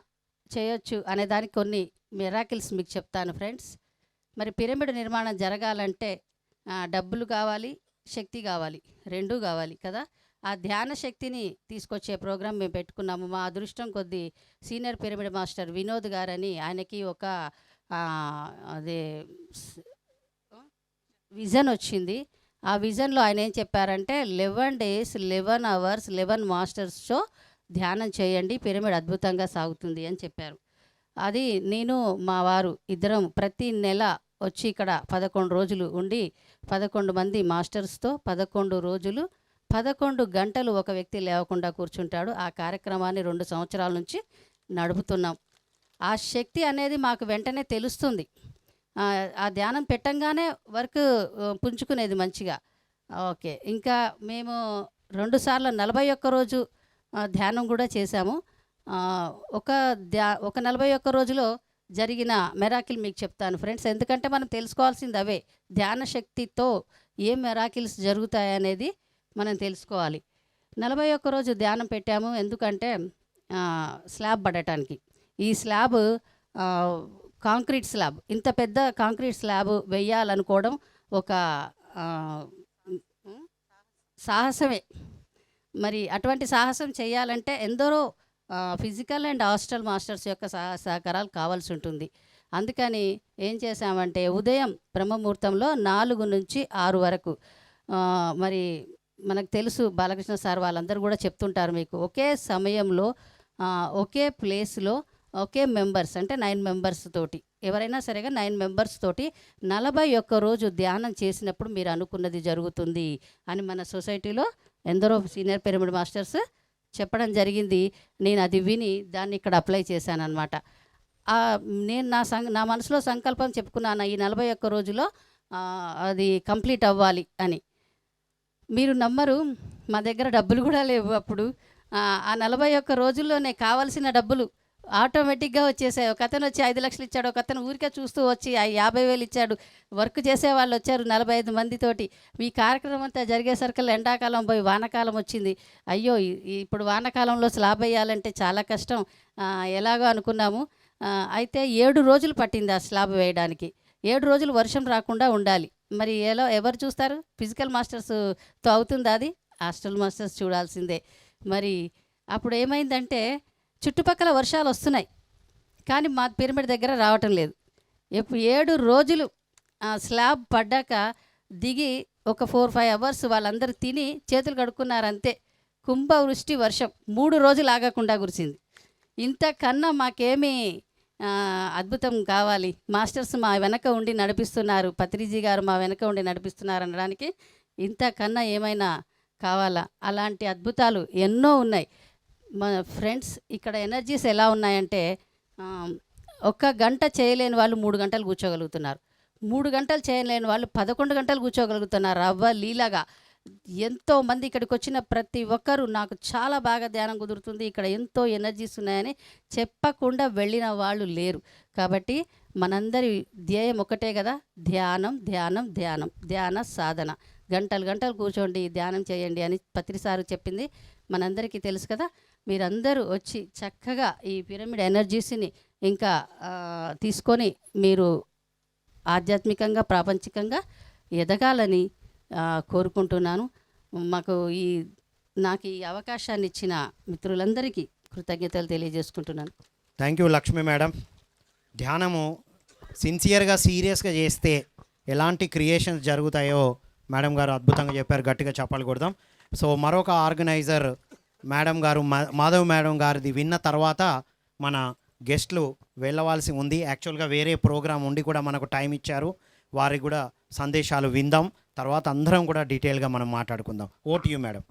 చేయొచ్చు అనే దానికి కొన్ని మిరాకిల్స్ మీకు చెప్తాను ఫ్రెండ్స్. మరి పిరమిడ్ నిర్మాణం జరగాలంటే డబ్బులు కావాలి, శక్తి కావాలి, రెండూ కావాలి కదా. ఆ ధ్యాన శక్తిని తీసుకొచ్చే ప్రోగ్రాం మేము పెట్టుకున్నాము. మా అదృష్టం కొద్దీ సీనియర్ పిరమిడ్ మాస్టర్ వినోద్ గారని, ఆయనకి ఒక అదే విజన్ వచ్చింది. ఆ విజన్లో ఆయన ఏం చెప్పారంటే 11 days 11 hours 11 మాస్టర్స్తో ధ్యానం చేయండి, పిరమిడ్ అద్భుతంగా సాగుతుంది అని చెప్పారు. అది నేను మా వారు ఇద్దరం ప్రతి నెల వచ్చి ఇక్కడ 11 రోజులు ఉండి 11 మంది మాస్టర్స్తో 11 రోజులు 11 గంటలు ఒక వ్యక్తి లేవకుండా కూర్చుంటాడు. ఆ కార్యక్రమాన్ని 2 సంవత్సరాల నుంచి నడుపుతున్నాం. ఆ శక్తి అనేది మాకు వెంటనే తెలుస్తుంది. ఆ ధ్యానం పెట్టంగానే వర్క్ పుంజుకునేది మంచిగా. ఓకే, ఇంకా మేము 2 సార్లు 41 రోజు ధ్యానం కూడా చేశాము. ఒక 41 రోజులో జరిగిన మెరాకిల్ మీకు చెప్తాను ఫ్రెండ్స్. ఎందుకంటే మనం తెలుసుకోవాల్సింది అవే. ధ్యాన శక్తితో ఏ మెరాకిల్స్ జరుగుతాయనేది మనం తెలుసుకోవాలి. 41 రోజు ధ్యానం పెట్టాము. ఎందుకంటే స్లాబ్ పడటానికి. ఈ స్లాబ్ కాంక్రీట్ స్లాబ్, ఇంత పెద్ద కాంక్రీట్ స్లాబ్ వేయాలనుకోవడం ఒక సాహసమే. మరి అటువంటి సాహసం చేయాలంటే ఎందరో ఫిజికల్ అండ్ హాస్టల్ మాస్టర్స్ యొక్క సహకారాలు కావాల్సి ఉంటుంది. అందుకని ఏం చేశామంటే ఉదయం బ్రహ్మముహూర్తంలో 4 నుంచి 6 వరకు, మరి మనకు తెలుసు బాలకృష్ణ సార్ వాళ్ళందరూ కూడా చెప్తుంటారు మీకు, ఒకే సమయంలో ఒకే ప్లేస్లో ఒకే మెంబర్స్ అంటే 9 మెంబర్స్ తోటి, ఎవరైనా సరేగా 9 మెంబర్స్ తోటి 41 రోజు ధ్యానం చేసినప్పుడు మీరు అనుకున్నది జరుగుతుంది అని మన సొసైటీలో ఎందరో సీనియర్ పిరమిడ్ మాస్టర్స్ చెప్పడం జరిగింది. నేను అది విని దాన్ని ఇక్కడ అప్లై చేశాను అనమాట. నేను నా మనసులో సంకల్పం చెప్పుకున్నాను ఈ 41 రోజుల్లో అది కంప్లీట్ అవ్వాలి అని. మీరు నమ్మరు, మా దగ్గర డబ్బులు కూడా లేవు అప్పుడు. ఆ 41 రోజుల్లోనే కావాల్సిన డబ్బులు ఆటోమేటిక్గా వచ్చేసాయి. ఒక అతను వచ్చి 5 లక్షలు ఇచ్చాడు, ఒక అతను ఊరికే చూస్తూ వచ్చి 50,000 ఇచ్చాడు. వర్క్ చేసే వాళ్ళు వచ్చారు 45 మందితోటి. ఈ కార్యక్రమం అంతా జరిగేసరికి ఎండాకాలం పోయి వానాకాలం వచ్చింది. అయ్యో ఇప్పుడు వానాకాలంలో స్లాబ్ వేయాలంటే చాలా కష్టం, ఎలాగో అనుకున్నాము. అయితే 7 రోజులు పట్టింది ఆ స్లాబ్ వేయడానికి. 7 రోజులు వర్షం రాకుండా ఉండాలి. మరి ఎవరు చూస్తారు? ఫిజికల్ మాస్టర్స్తో అవుతుందా అది? హాస్టల్ మాస్టర్స్ చూడాల్సిందే. మరి అప్పుడు ఏమైందంటే చుట్టుపక్కల వర్షాలు వస్తున్నాయి, కానీ మా పిరమిడ్ దగ్గర రావటం లేదు. 7 రోజులు స్లాబ్ పడ్డాక దిగి ఒక 4-5 అవర్స్ వాళ్ళందరూ తిని చేతులు కడుక్కున్నారంతే. కుంభవృష్టి వర్షం 3 రోజులు ఆగకుండా కురిసింది. ఇంతకన్నా మాకేమీ అద్భుతం కావాలి? మాస్టర్స్ మా వెనక ఉండి నడిపిస్తున్నారు, పత్రిజీ గారు మా వెనక ఉండి నడిపిస్తున్నారు అనడానికి ఇంతకన్నా ఏమైనా కావాలా? అలాంటి అద్భుతాలు ఎన్నో ఉన్నాయి. మా ఫ్రెండ్స్, ఇక్కడ ఎనర్జీస్ ఎలా ఉన్నాయంటే 1 గంట చేయలేని వాళ్ళు 3 గంటలు కూర్చోగలుగుతున్నారు, 3 గంటలు చేయలేని వాళ్ళు 11 గంటలు కూర్చోగలుగుతున్నారు. అవ్వ లీలాగా ఎంతోమంది ఇక్కడికి వచ్చిన ప్రతి ఒక్కరూ నాకు చాలా బాగా ధ్యానం కుదురుతుంది, ఇక్కడ ఎంతో ఎనర్జీస్ ఉన్నాయని చెప్పకుండా వెళ్ళిన వాళ్ళు లేరు. కాబట్టి మనందరి ధ్యేయం ఒకటే కదా, ధ్యానం ధ్యానం ధ్యానం, ధ్యాన సాధన. గంటలు గంటలు కూర్చోండి, ధ్యానం చేయండి అని పత్రిసారు చెప్పింది మనందరికీ తెలుసు కదా. మీరందరూ వచ్చి చక్కగా ఈ పిరమిడ్ ఎనర్జీస్ని ఇంకా తీసుకొని మీరు ఆధ్యాత్మికంగా ప్రాపంచికంగా ఎదగాలని కోరుకుంటున్నాను. నాకు ఈ అవకాశాన్ని ఇచ్చిన మిత్రులందరికీ కృతజ్ఞతలు తెలియజేసుకుంటున్నాను. Thank you Lakshmi madam. ధ్యానము సిన్సియర్గా సీరియస్గా చేస్తే ఎలాంటి క్రియేషన్స్ జరుగుతాయో మేడం గారు అద్భుతంగా చెప్పారు. గట్టిగా చప్పాలు కొడదాం. సో మరొక ఆర్గనైజర్ మేడం గారు, మాధవ్ మేడం గారిది విన్న తర్వాత మన గెస్ట్లు వెళ్ళవలసి ఉంది. యాక్చువల్గా వేరే ప్రోగ్రాం ఉండి కూడా మనకు టైం ఇచ్చారు, వారికి కూడా సందేశాలు విందాం. తర్వాత అందరం కూడా డీటెయిల్గా మనం మాట్లాడుకుందాం. ఓ టు యూ మేడం.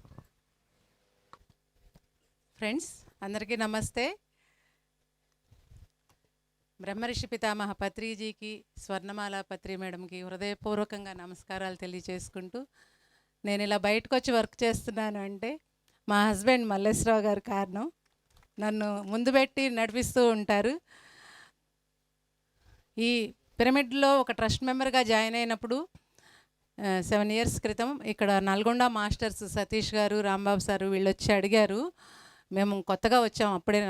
ఫ్రెండ్స్ అందరికీ నమస్తే. బ్రహ్మర్షి పితామహ పత్రిజీకి, స్వర్ణమాల పత్రి మేడంకి హృదయపూర్వకంగా నమస్కారాలు తెలియజేసుకుంటూ, నేను ఇలా బయటకు వచ్చి వర్క్ చేస్తున్నాను అంటే మా హస్బెండ్ మల్లేశ్వరరావు గారు కారణం. నన్ను ముందు పెట్టి నడిపిస్తూ ఉంటారు. ఈ పిరమిడ్లో ఒక ట్రస్ట్ మెంబర్గా జాయిన్ అయినప్పుడు 7 years క్రితం ఇక్కడ నల్గొండ మాస్టర్స్ సతీష్ గారు, రాంబాబు సారు వీళ్ళు వచ్చి అడిగారు. మేము కొత్తగా వచ్చాం, అప్పుడే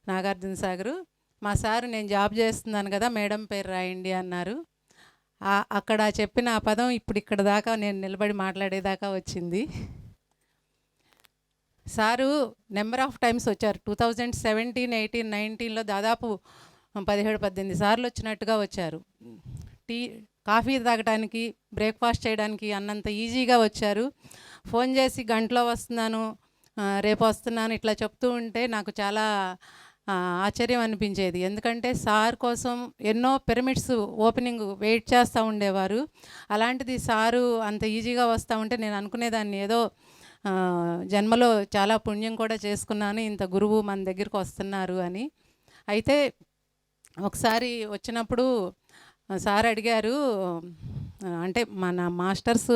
నాగార్జున సాగరు. మా సారు నేను జాబ్ చేస్తున్నాను కదా, మేడం పేరు రాయండి అన్నారు. అక్కడ చెప్పిన ఆ పదం ఇప్పుడు ఇక్కడ దాకా నేను నిలబడి మాట్లాడేదాకా వచ్చింది. సారు నెంబర్ ఆఫ్ టైమ్స్ వచ్చారు. 2017, 18, 19లో దాదాపు 17-18 సార్లు వచ్చినట్టుగా వచ్చారు. కాఫీ తాగడానికి, బ్రేక్ఫాస్ట్ చేయడానికి అన్నంత ఈజీగా వచ్చారు. ఫోన్ చేసి గంటలో వస్తున్నాను, రేపు వస్తున్నాను ఇట్లా చెప్తూ ఉంటే నాకు చాలా ఆశ్చర్యం అనిపించేది. ఎందుకంటే సార్ కోసం ఎన్నో పిరమిడ్స్ ఓపెనింగ్ వెయిట్ చేస్తూ ఉండేవారు. అలాంటిది సారు అంత ఈజీగా వస్తూ ఉంటే నేను అనుకునేదాన్ని ఏదో జన్మలో చాలా పుణ్యం కూడా చేసుకున్నాను, ఇంత గురువు మన దగ్గరికి వస్తున్నారు అని. అయితే ఒకసారి వచ్చినప్పుడు సార్ అడిగారు, అంటే మన మాస్టర్స్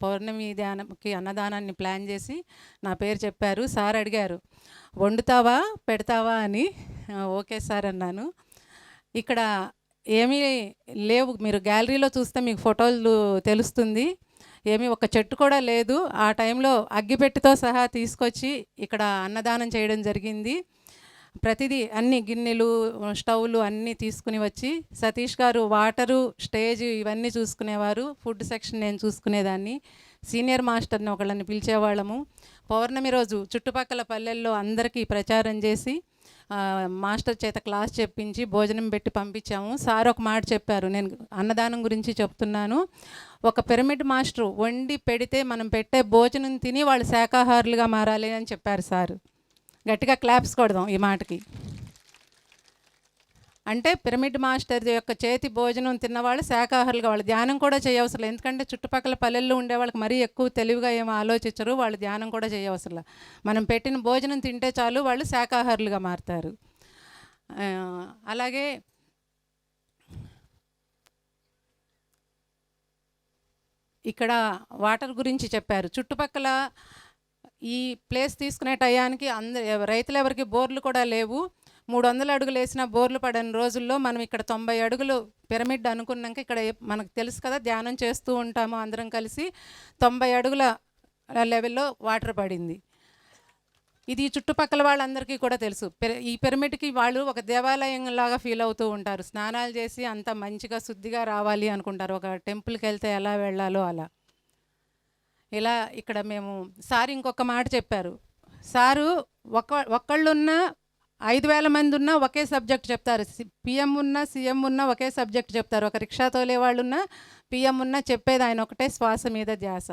పౌర్ణమి ధ్యానంకి అన్నదానాన్ని ప్లాన్ చేసి నా పేరు చెప్పారు. సార్ అడిగారు, వండుతావా పెడతావా అని. ఓకే సార్ అన్నాను. ఇక్కడ ఏమీ లేవు, మీరు గ్యాలరీలో చూస్తే మీకు ఫోటోలు తెలుస్తుంది, ఏమీ ఒక చెట్టు కూడా లేదు. ఆ టైంలో అగ్గిపెట్టితో సహా తీసుకొచ్చి ఇక్కడ అన్నదానం చేయడం జరిగింది. ప్రతిదీ అన్ని గిన్నెలు, స్టవ్లు అన్నీ తీసుకుని వచ్చి సతీష్ గారు వాటరు, స్టేజ్ ఇవన్నీ చూసుకునేవారు. ఫుడ్ సెక్షన్ నేను చూసుకునేదాన్ని. సీనియర్ మాస్టర్ని ఒకళ్ళని పిలిచేవాళ్ళము. పౌర్ణమి రోజు చుట్టుపక్కల పల్లెల్లో అందరికీ ప్రచారం చేసి మాస్టర్ చేత క్లాస్ చెప్పించి భోజనం పెట్టి పంపించాము. సార్ ఒక మాట చెప్పారు, నేను అన్నదానం గురించి చెప్తున్నాను. ఒక పిరమిడ్ మాస్టర్ వండి పెడితే మనం పెట్టే భోజనం తిని వాళ్ళు శాకాహారులుగా మారాలి అని చెప్పారు సార్. గట్టిగా క్లాప్స్ కొడదాం ఈ మాటకి. అంటే పిరమిడ్ మాస్టర్ యొక్క చేతి భోజనం తిన్నవాళ్ళు శాకాహారులుగా, వాళ్ళు ధ్యానం కూడా చేయవసరం. ఎందుకంటే చుట్టుపక్కల పల్లెల్లో ఉండే వాళ్ళకి మరీ ఎక్కువ తెలివిగా ఏమో ఆలోచించరు, వాళ్ళు ధ్యానం కూడా చేయవసరం. మనం పెట్టిన భోజనం తింటే చాలు వాళ్ళు శాకాహారులుగా మారుతారు. అలాగే ఇక్కడ వాటర్ గురించి చెప్పారు. చుట్టుపక్కల ఈ ప్లేస్ తీసుకునే టయానికి రైతులు ఎవరికి బోర్లు కూడా లేవు. 300 అడుగులు వేసిన బోర్లు పడని రోజుల్లో మనం ఇక్కడ 90 అడుగులు పిరమిడ్ అనుకున్నాక ఇక్కడ మనకు తెలుసు కదా, ధ్యానం చేస్తూ ఉంటాము అందరం కలిసి. 90 అడుగుల లెవెల్లో వాటర్ పడింది. ఇది చుట్టుపక్కల వాళ్ళందరికీ కూడా తెలుసు. ఈ పిరమిడ్కి వాళ్ళు ఒక దేవాలయం లాగా ఫీల్ అవుతూ ఉంటారు. స్నానాలు చేసి అంత మంచిగా శుద్ధిగా రావాలి అనుకుంటారు. ఒక టెంపుల్కి వెళ్తే ఎలా వెళ్ళాలో అలా. ఇలా ఇక్కడ మేము సార్ ఇంకొక మాట చెప్పారు. సారు ఒక్కళ్ళున్నా 5,000 మంది ఉన్నా ఒకే సబ్జెక్ట్ చెప్తారు. పిఎం ఉన్నా సీఎం ఉన్నా ఒకే సబ్జెక్ట్ చెప్తారు. ఒక రిక్షా తోలే వాళ్ళు ఉన్నా పిఎం ఉన్నా చెప్పేది ఆయన ఒకటే, శ్వాస మీద ధ్యాస.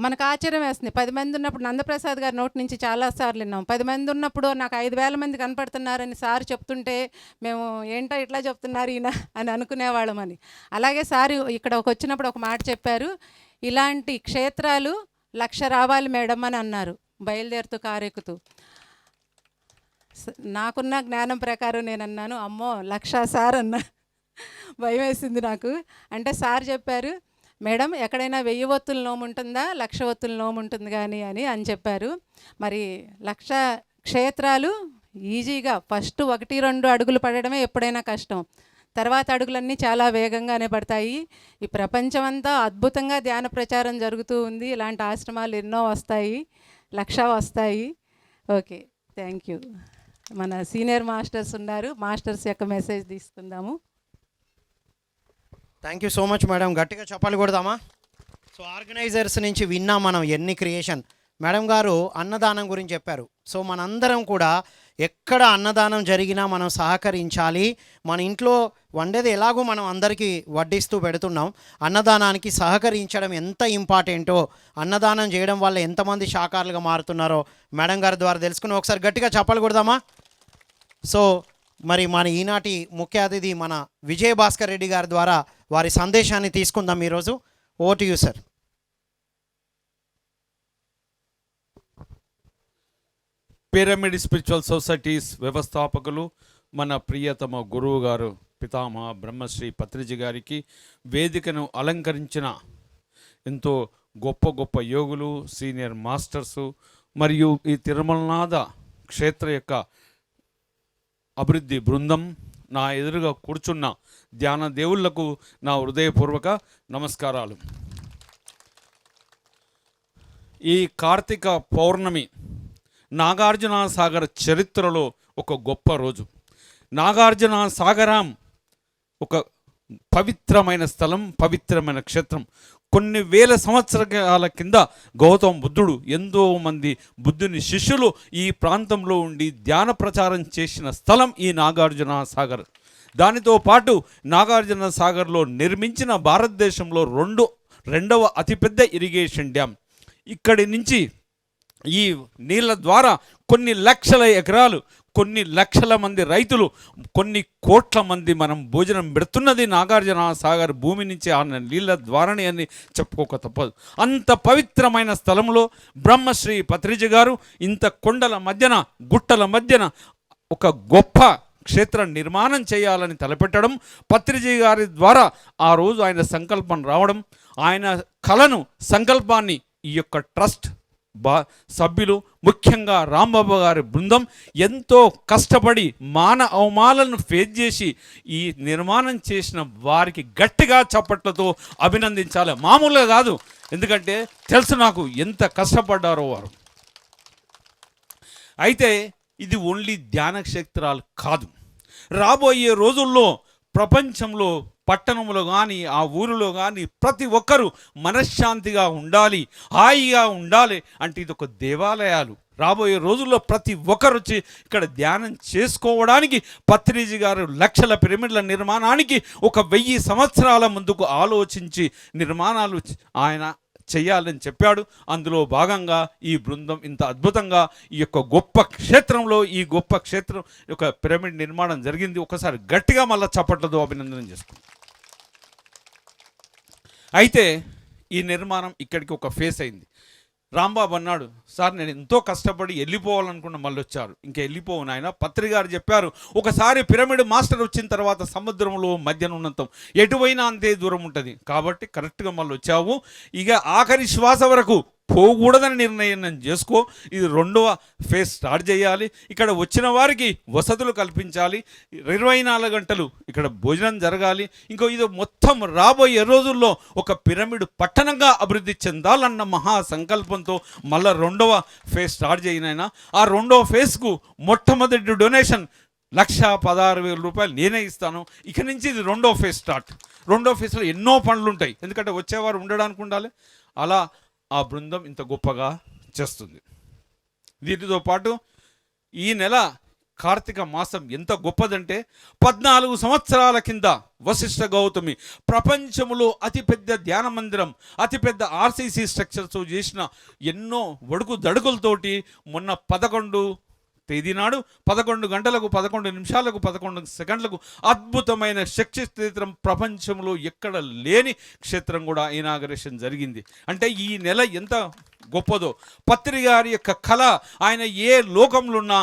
మనకు ఆశ్చర్యం వేస్తుంది. 10 మంది ఉన్నప్పుడు నందప్రసాద్ గారి నోటి నుంచి చాలాసార్లు విన్నాం. 10 మంది ఉన్నప్పుడు నాకు 5,000 మంది కనపడుతున్నారని సార్ చెప్తుంటే మేము ఏంటో ఇట్లా చెప్తున్నారు ఈయన అని అనుకునేవాళ్ళమని. అలాగే సార్ ఇక్కడికి వచ్చినప్పుడు ఒక మాట చెప్పారు. ఇలాంటి క్షేత్రాలు 1,00,000 రావాలి మేడం అని అన్నారు బయలుదేరుతూ కారెక్కుతూ. నాకున్న జ్ఞానం ప్రకారం నేను అన్నాను, అమ్మో 1,00,000 సార్ అన్నా. భయం వేసింది నాకు. అంటే సార్ చెప్పారు, మేడం ఎక్కడైనా 1000 ఒత్తుల నోము ఉంటుందా 1,00,000 ఒత్తుల నోము ఉంటుంది కానీ అని చెప్పారు. మరి 1,00,000 క్షేత్రాలు ఈజీగా ఫస్ట్ 1-2 అడుగులు పడడమే ఎప్పుడైనా కష్టం. తర్వాత అడుగులన్నీ చాలా వేగంగానే పడతాయి. ఈ ప్రపంచమంతా అద్భుతంగా ధ్యాన ప్రచారం జరుగుతూ ఉంది. ఇలాంటి ఆశ్రమాలు ఎన్నో వస్తాయి, 1,00,000 వస్తాయి. Okay, thank you. మన సీనియర్ మాస్టర్స్ ఉన్నారు, మాస్టర్స్ యొక్క మెసేజ్ తీసుకుందాము. Thank you so much madam. గట్టిగా చెప్పాలి కొడదామా? సో ఆర్గనైజర్స్ నుంచి విన్నాం మనం ఎన్ని క్రియేషన్. మేడం గారు అన్నదానం గురించి చెప్పారు. సో మనందరం కూడా ఎక్కడ అన్నదానం జరిగినా మనం సహకరించాలి. మన ఇంట్లో వండేది ఎలాగో మనం అందరికీ వడ్డిస్తూ పెడుతున్నాం. అన్నదానానికి సహకరించడం ఎంత ఇంపార్టెంటో, అన్నదానం చేయడం వల్ల ఎంతమంది శాకారులుగా మారుతున్నారో మేడం గారి ద్వారా తెలుసుకుని ఒకసారి గట్టిగా చెప్పాలి కొడదామా? సో మరి మన ఈనాటి ముఖ్య అతిథి మన విజయభాస్కర్ రెడ్డి గారి ద్వారా వారి సందేశాన్ని తీసుకుందాం ఈరోజు. Over to you sir. Pyramid spiritual societies వ్యవస్థాపకులు మన ప్రియతమ గురువు గారు పితామహ బ్రహ్మశ్రీ పత్రిజీ గారికి, వేదికను అలంకరించిన ఎంతో గొప్ప గొప్ప యోగులు, సీనియర్ మాస్టర్సు మరియు ఈ తిరుమలనాథ క్షేత్ర యొక్క అభివృద్ధి బృందం, నా ఎదురుగా కూర్చున్న ధ్యాన దేవుళ్లకు నా హృదయపూర్వక నమస్కారాలు. ఈ కార్తీక పౌర్ణమి నాగార్జున సాగర్ చరిత్రలో ఒక గొప్ప రోజు. నాగార్జున సాగరం ఒక పవిత్రమైన స్థలం, పవిత్రమైన క్షేత్రం. కొన్ని వేల సంవత్సరాల కింద గౌతమ బుద్ధుడు, ఎంతో మంది బుద్ధుని శిష్యులు ఈ ప్రాంతంలో ఉండి ధ్యాన ప్రచారం చేసిన స్థలం ఈ నాగార్జున సాగర్. దానితో పాటు నాగార్జున సాగర్లో నిర్మించిన భారతదేశంలో రెండవ అతిపెద్ద ఇరిగేషన్ డ్యామ్. ఇక్కడి నుంచి ఈ నీళ్ళ ద్వారా కొన్ని లక్షల ఎకరాలు, కొన్ని లక్షల మంది రైతులు, కొన్ని కోట్ల మంది మనం భోజనం పెడుతున్నది నాగార్జున సాగర్ భూమి నుంచి ఆ నీళ్ళ ద్వారానే అని చెప్పుకోక తప్పదు. అంత పవిత్రమైన స్థలంలో బ్రహ్మశ్రీ పత్రిజీ గారు ఇంత కొండల మధ్యన, గుట్టల మధ్యన ఒక గొప్ప క్షేత్ర నిర్మాణం చేయాలని తలపెట్టడం, పత్రిజీ గారి ద్వారా ఆ రోజు ఆయన సంకల్పం రావడం, ఆయన కలను, సంకల్పాన్ని ఈ యొక్క ట్రస్ట్ సభ్యులు, ముఖ్యంగా రాంబాబు గారి బృందం ఎంతో కష్టపడి అవమానాలను ఫేస్ చేసి ఈ నిర్మాణం చేసిన వారికి గట్టిగా చప్పట్లతో అభినందించాలి. మామూలుగా కాదు, ఎందుకంటే తెలుసు నాకు ఎంత కష్టపడ్డారో వారు. అయితే ఇది ఓన్లీ ధ్యాన క్షేత్రాలు కాదు. రాబోయే రోజుల్లో ప్రపంచంలో పట్టణంలో కానీ ఆ ఊరిలో కానీ ప్రతి ఒక్కరూ మనశ్శాంతిగా ఉండాలి, హాయిగా ఉండాలి అంటే ఇది ఒక దేవాలయాలు. రాబోయే రోజుల్లో ప్రతి ఒక్కరు వచ్చి ఇక్కడ ధ్యానం చేసుకోవడానికి పత్రిజీ గారు లక్షల పిరమిడ్ల నిర్మాణానికి 1000 సంవత్సరాల ముందుకు ఆలోచించి నిర్మాణాలు ఆయన చేయాలని చెప్పాడు. అందులో భాగంగా ఈ బృందం ఇంత అద్భుతంగా ఈ యొక్క గొప్ప క్షేత్రంలో ఈ గొప్ప క్షేత్రం యొక్క పిరమిడ్ నిర్మాణం జరిగింది. ఒకసారి గట్టిగా మళ్ళీ చప్పట్లతో అభినందన చేసుకుంటాం. అయితే ఈ నిర్మాణం ఇక్కడికి ఒక ఫేస్ అయింది. రాంబాబు అన్నాడు, సార్ నేను ఎంతో కష్టపడి వెళ్ళిపోవాలనుకున్న మళ్ళీ వచ్చారు, ఇంకా వెళ్ళిపోవు నాయన. పత్రి గారు చెప్పారు, ఒకసారి పిరమిడ్ మాస్టర్ వచ్చిన తర్వాత సముద్రంలో మధ్యన ఉన్నంతం ఎటువైనా అంతే దూరం ఉంటుంది, కాబట్టి కరెక్ట్గా మళ్ళీ వచ్చావు. ఇక ఆఖరి శ్వాస వరకు పోకూడదని నిర్ణయం చేసుకో. ఇది 2వ ఫేజ్ స్టార్ట్ చేయాలి. ఇక్కడ వచ్చిన వారికి వసతులు కల్పించాలి, 24 గంటలు ఇక్కడ భోజనం జరగాలి. ఇంకో ఇది మొత్తం రాబోయే రోజుల్లో ఒక పిరమిడ్ పట్టణంగా అభివృద్ధి చెందాలన్న మహా సంకల్పంతో మళ్ళీ 2వ ఫేజ్ స్టార్ట్ చేయనైనా. ఆ 2వ ఫేజ్కు మొట్టమొదటి డొనేషన్ 1,16,000 రూపాయలు నేనే ఇస్తాను. ఇక నుంచి ఇది 2వ ఫేజ్ స్టార్ట్. 2వ ఫేజ్లో ఎన్నో పనులు ఉంటాయి, ఎందుకంటే వచ్చేవారు ఉండడానికి ఉండాలి. అలా ఆ బృందం ఇంత గొప్పగా చేస్తుంది. వీటితో పాటు ఈ నెల కార్తీక మాసం ఎంత గొప్పదంటే 14 సంవత్సరాల కింద వశిష్ఠ గౌతమి ప్రపంచంలో అతిపెద్ద ధ్యాన మందిరం, అతిపెద్ద ఆర్సీసీ స్ట్రక్చర్స్ చేసిన ఎన్నో ఒడుకు దడుకులతోటి మొన్న 11 తేదీ నాడు 11 గంటలకు 11 నిమిషాలకు 11 సెకండ్లకు అద్భుతమైన శక్తి క్షేత్రం, ప్రపంచంలో ఎక్కడ లేని క్షేత్రం కూడా ఇనాగరేషన్ జరిగింది. అంటే ఈ నెల ఎంత గొప్పదో. పత్రి గారి యొక్క కళ, ఆయన ఏ లోకంలో ఉన్నా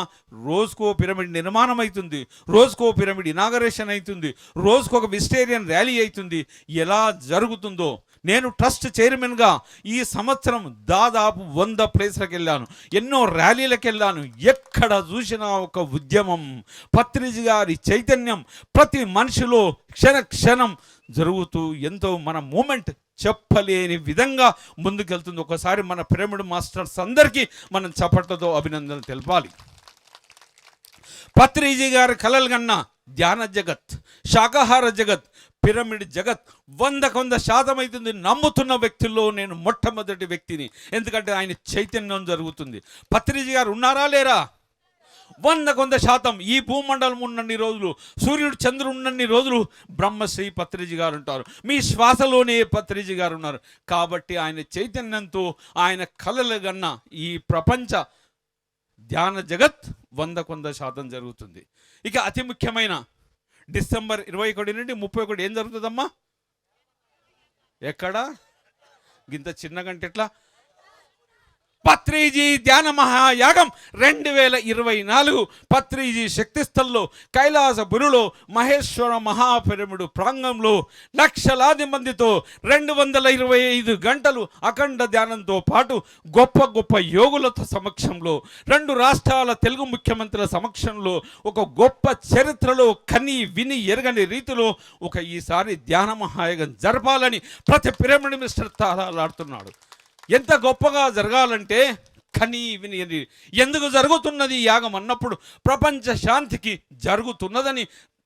రోజుకో పిరమిడ్ నిర్మాణం అవుతుంది, రోజుకో పిరమిడ్ ఇనాగరేషన్ అవుతుంది, రోజుకో ఒక వెజిటేరియన్ ర్యాలీ అవుతుంది. ఎలా జరుగుతుందో. నేను ట్రస్ట్ చైర్మన్గా ఈ సంవత్సరం దాదాపు 100 ప్లేస్లకు వెళ్ళాను, ఎన్నో ర్యాలీలకు వెళ్ళాను. ఎక్కడ చూసినా ఒక ఉద్యమం, పత్రిజీ గారి చైతన్యం ప్రతి మనిషిలో క్షణ క్షణం జరుగుతూ ఎంతో మన మూమెంట్ చెప్పలేని విధంగా ముందుకెళ్తుంది. ఒకసారి మన పిరమిడ్ మాస్టర్స్ అందరికీ మనం చప్పట్లతో అభినందనలు తెలపాలి. పత్రిజీ గారి కలలు కన్నా ధ్యాన జగత్, శాకాహార జగత్, పిరమిడ్ జగత్ 100% అవుతుంది. నమ్ముతున్న వ్యక్తుల్లో నేను మొట్టమొదటి వ్యక్తిని, ఎందుకంటే ఆయన చైతన్యం జరుగుతుంది. పత్రిజీ గారు ఉన్నారా లేరా? 100% ఈ భూమండలం ఉన్నన్ని రోజులు, సూర్యుడు చంద్రుడు ఉన్నన్ని రోజులు బ్రహ్మశ్రీ పత్రిజీ గారు ఉంటారు. మీ శ్వాసలోనే పత్రిజీ గారు ఉన్నారు. కాబట్టి ఆయన చైతన్యంతో ఆయన కలలు కన్నా ఈ ప్రపంచ ధ్యాన జగత్ 100% జరుగుతుంది. ఇక అతి ముఖ్యమైన డిసెంబర్ 21 నుండి 31 ఏం జరుగుతుందమ్మా? ఎక్కడ? ఇంత చిన్నగంటే ఎట్లా? పత్రిజీ ధ్యాన మహాయాగం 2024 పత్రిజీ శక్తిస్థల్లో కైలాసపురిలో మహేశ్వర మహాపిరమిడు ప్రాంగంలో లక్షలాది మందితో 225 గంటలు అఖండ ధ్యానంతో పాటు గొప్ప గొప్ప యోగులతో సమక్షంలో 2 రాష్ట్రాల తెలుగు ముఖ్యమంత్రుల సమక్షంలో ఒక గొప్ప చరిత్రలో కని విని ఎరగని రీతిలో ఒక ఈసారి ధ్యాన మహాయాగం జరపాలని ప్రతి పిరమిడ్ మిస్టర్ తాళాడుతున్నాడు. ఎంత గొప్పగా జరగాలంటే కని విని ఎందుకు జరుగుతున్నది ఈ యాగం అన్నప్పుడు ప్రపంచ శాంతికి జరుగుతున్నదని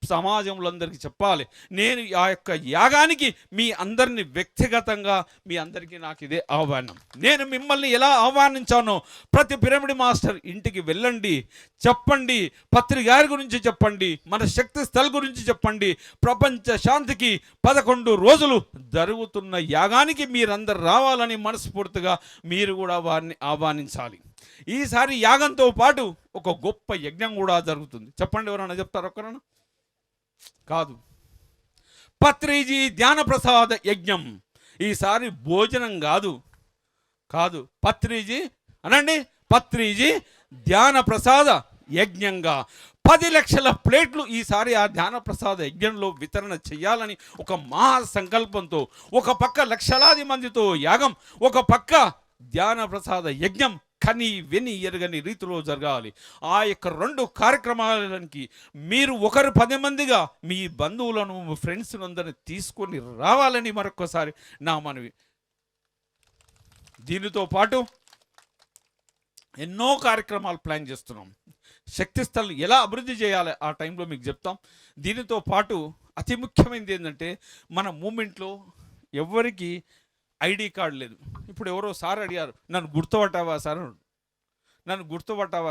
సమాజంలో అందరికీ చెప్పాలి. నేను ఆ యొక్క యాగానికి మీ అందరినీ వ్యక్తిగతంగా మీ అందరికీ నాకు ఇదే ఆహ్వానం. నేను మిమ్మల్ని ఎలా ఆహ్వానించానో ప్రతి పిరమిడ్ మాస్టర్ ఇంటికి వెళ్ళండి, చెప్పండి, పత్రి గారి గురించి చెప్పండి, మన శక్తి స్థల్ గురించి చెప్పండి. ప్రపంచ శాంతికి 11 రోజులు జరుగుతున్న యాగానికి మీరందరు రావాలని మనస్ఫూర్తిగా మీరు కూడా వారిని ఆహ్వానించాలి. ఈసారి యాగంతో పాటు ఒక గొప్ప యజ్ఞం కూడా జరుగుతుంది. చెప్పండి, ఎవరైనా చెప్తారు? ఒక్కరన్నా కాదు. పత్రిజీ ధ్యాన ప్రసాద యజ్ఞం. ఈసారి భోజనం కాదు పత్రిజీ అనండి, పత్రిజీ ధ్యాన ప్రసాద యజ్ఞంగా 10 లక్షల ప్లేట్లు ఈసారి ఆ ధ్యాన ప్రసాద యజ్ఞంలో వితరణ చేయాలని ఒక మహా సంకల్పంతో, ఒక పక్క లక్షలాది మందితో యాగం, ఒక పక్క ధ్యాన ప్రసాద యజ్ఞం కని విని ఎరగని రీతిలో జరగాలి. ఆ యొక్క 2 కార్యక్రమాలకి మీరు 10 మందిగా మీ బంధువులను, ఫ్రెండ్స్ అందరిని తీసుకొని రావాలని మరొకసారి నా మనవి. దీనితో పాటు ఎన్నో కార్యక్రమాలు ప్లాన్ చేస్తున్నాం. శక్తి స్థల్ ఎలా అభివృద్ధి చేయాలి ఆ టైంలో మీకు చెప్తాం. దీనితో పాటు అతి ముఖ్యమైనది ఏంటంటే మన మూమెంట్లో ఎవరికి ఐడి కార్డు లేదు. ఇప్పుడు ఎవరో సార్ అడిగారు, నన్ను గుర్తుపట్టావా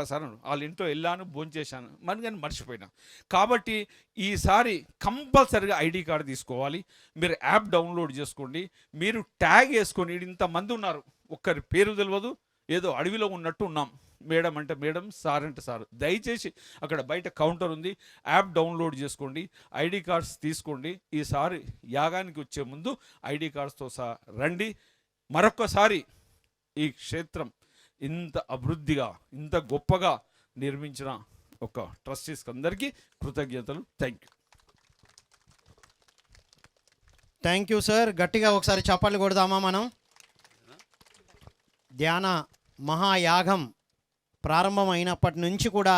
సార్ వాళ్ళ ఇంట్లో వెళ్ళాను, భోంచేశాను కానీ మర్చిపోయినా. కాబట్టి ఈసారి కంపల్సరిగా ఐడి కార్డు తీసుకోవాలి. మీరు యాప్ డౌన్లోడ్ చేసుకోండి, మీరు ట్యాగ్ వేసుకొని. ఇంతమంది ఉన్నారు, ఒక్కరి పేరు తెలియదు, ఏదో అడవిలో ఉన్నట్టు ఉన్నాం. మేడం అంటే మేడం, సార్ అంటే సార్. దయచేసి అక్కడ బయట కౌంటర్ ఉంది, యాప్ డౌన్లోడ్ చేసుకోండి, ఐడి కార్డ్స్ తీసుకోండి. ఈసారి యాగానికి వచ్చే ముందు ఐడి కార్డ్స్తో సహా రండి. మరొక్కసారి ఈ క్షేత్రం ఇంత అభివృద్ధిగా ఇంత గొప్పగా నిర్మించిన ఒక ట్రస్టీస్కి అందరికీ కృతజ్ఞతలు. Thank you. Thank you sir. గట్టిగా ఒకసారి చప్పట్లు కొడదామా మనం? ధ్యాన మహాయాగం ప్రారంభమైనప్పటి నుంచి కూడా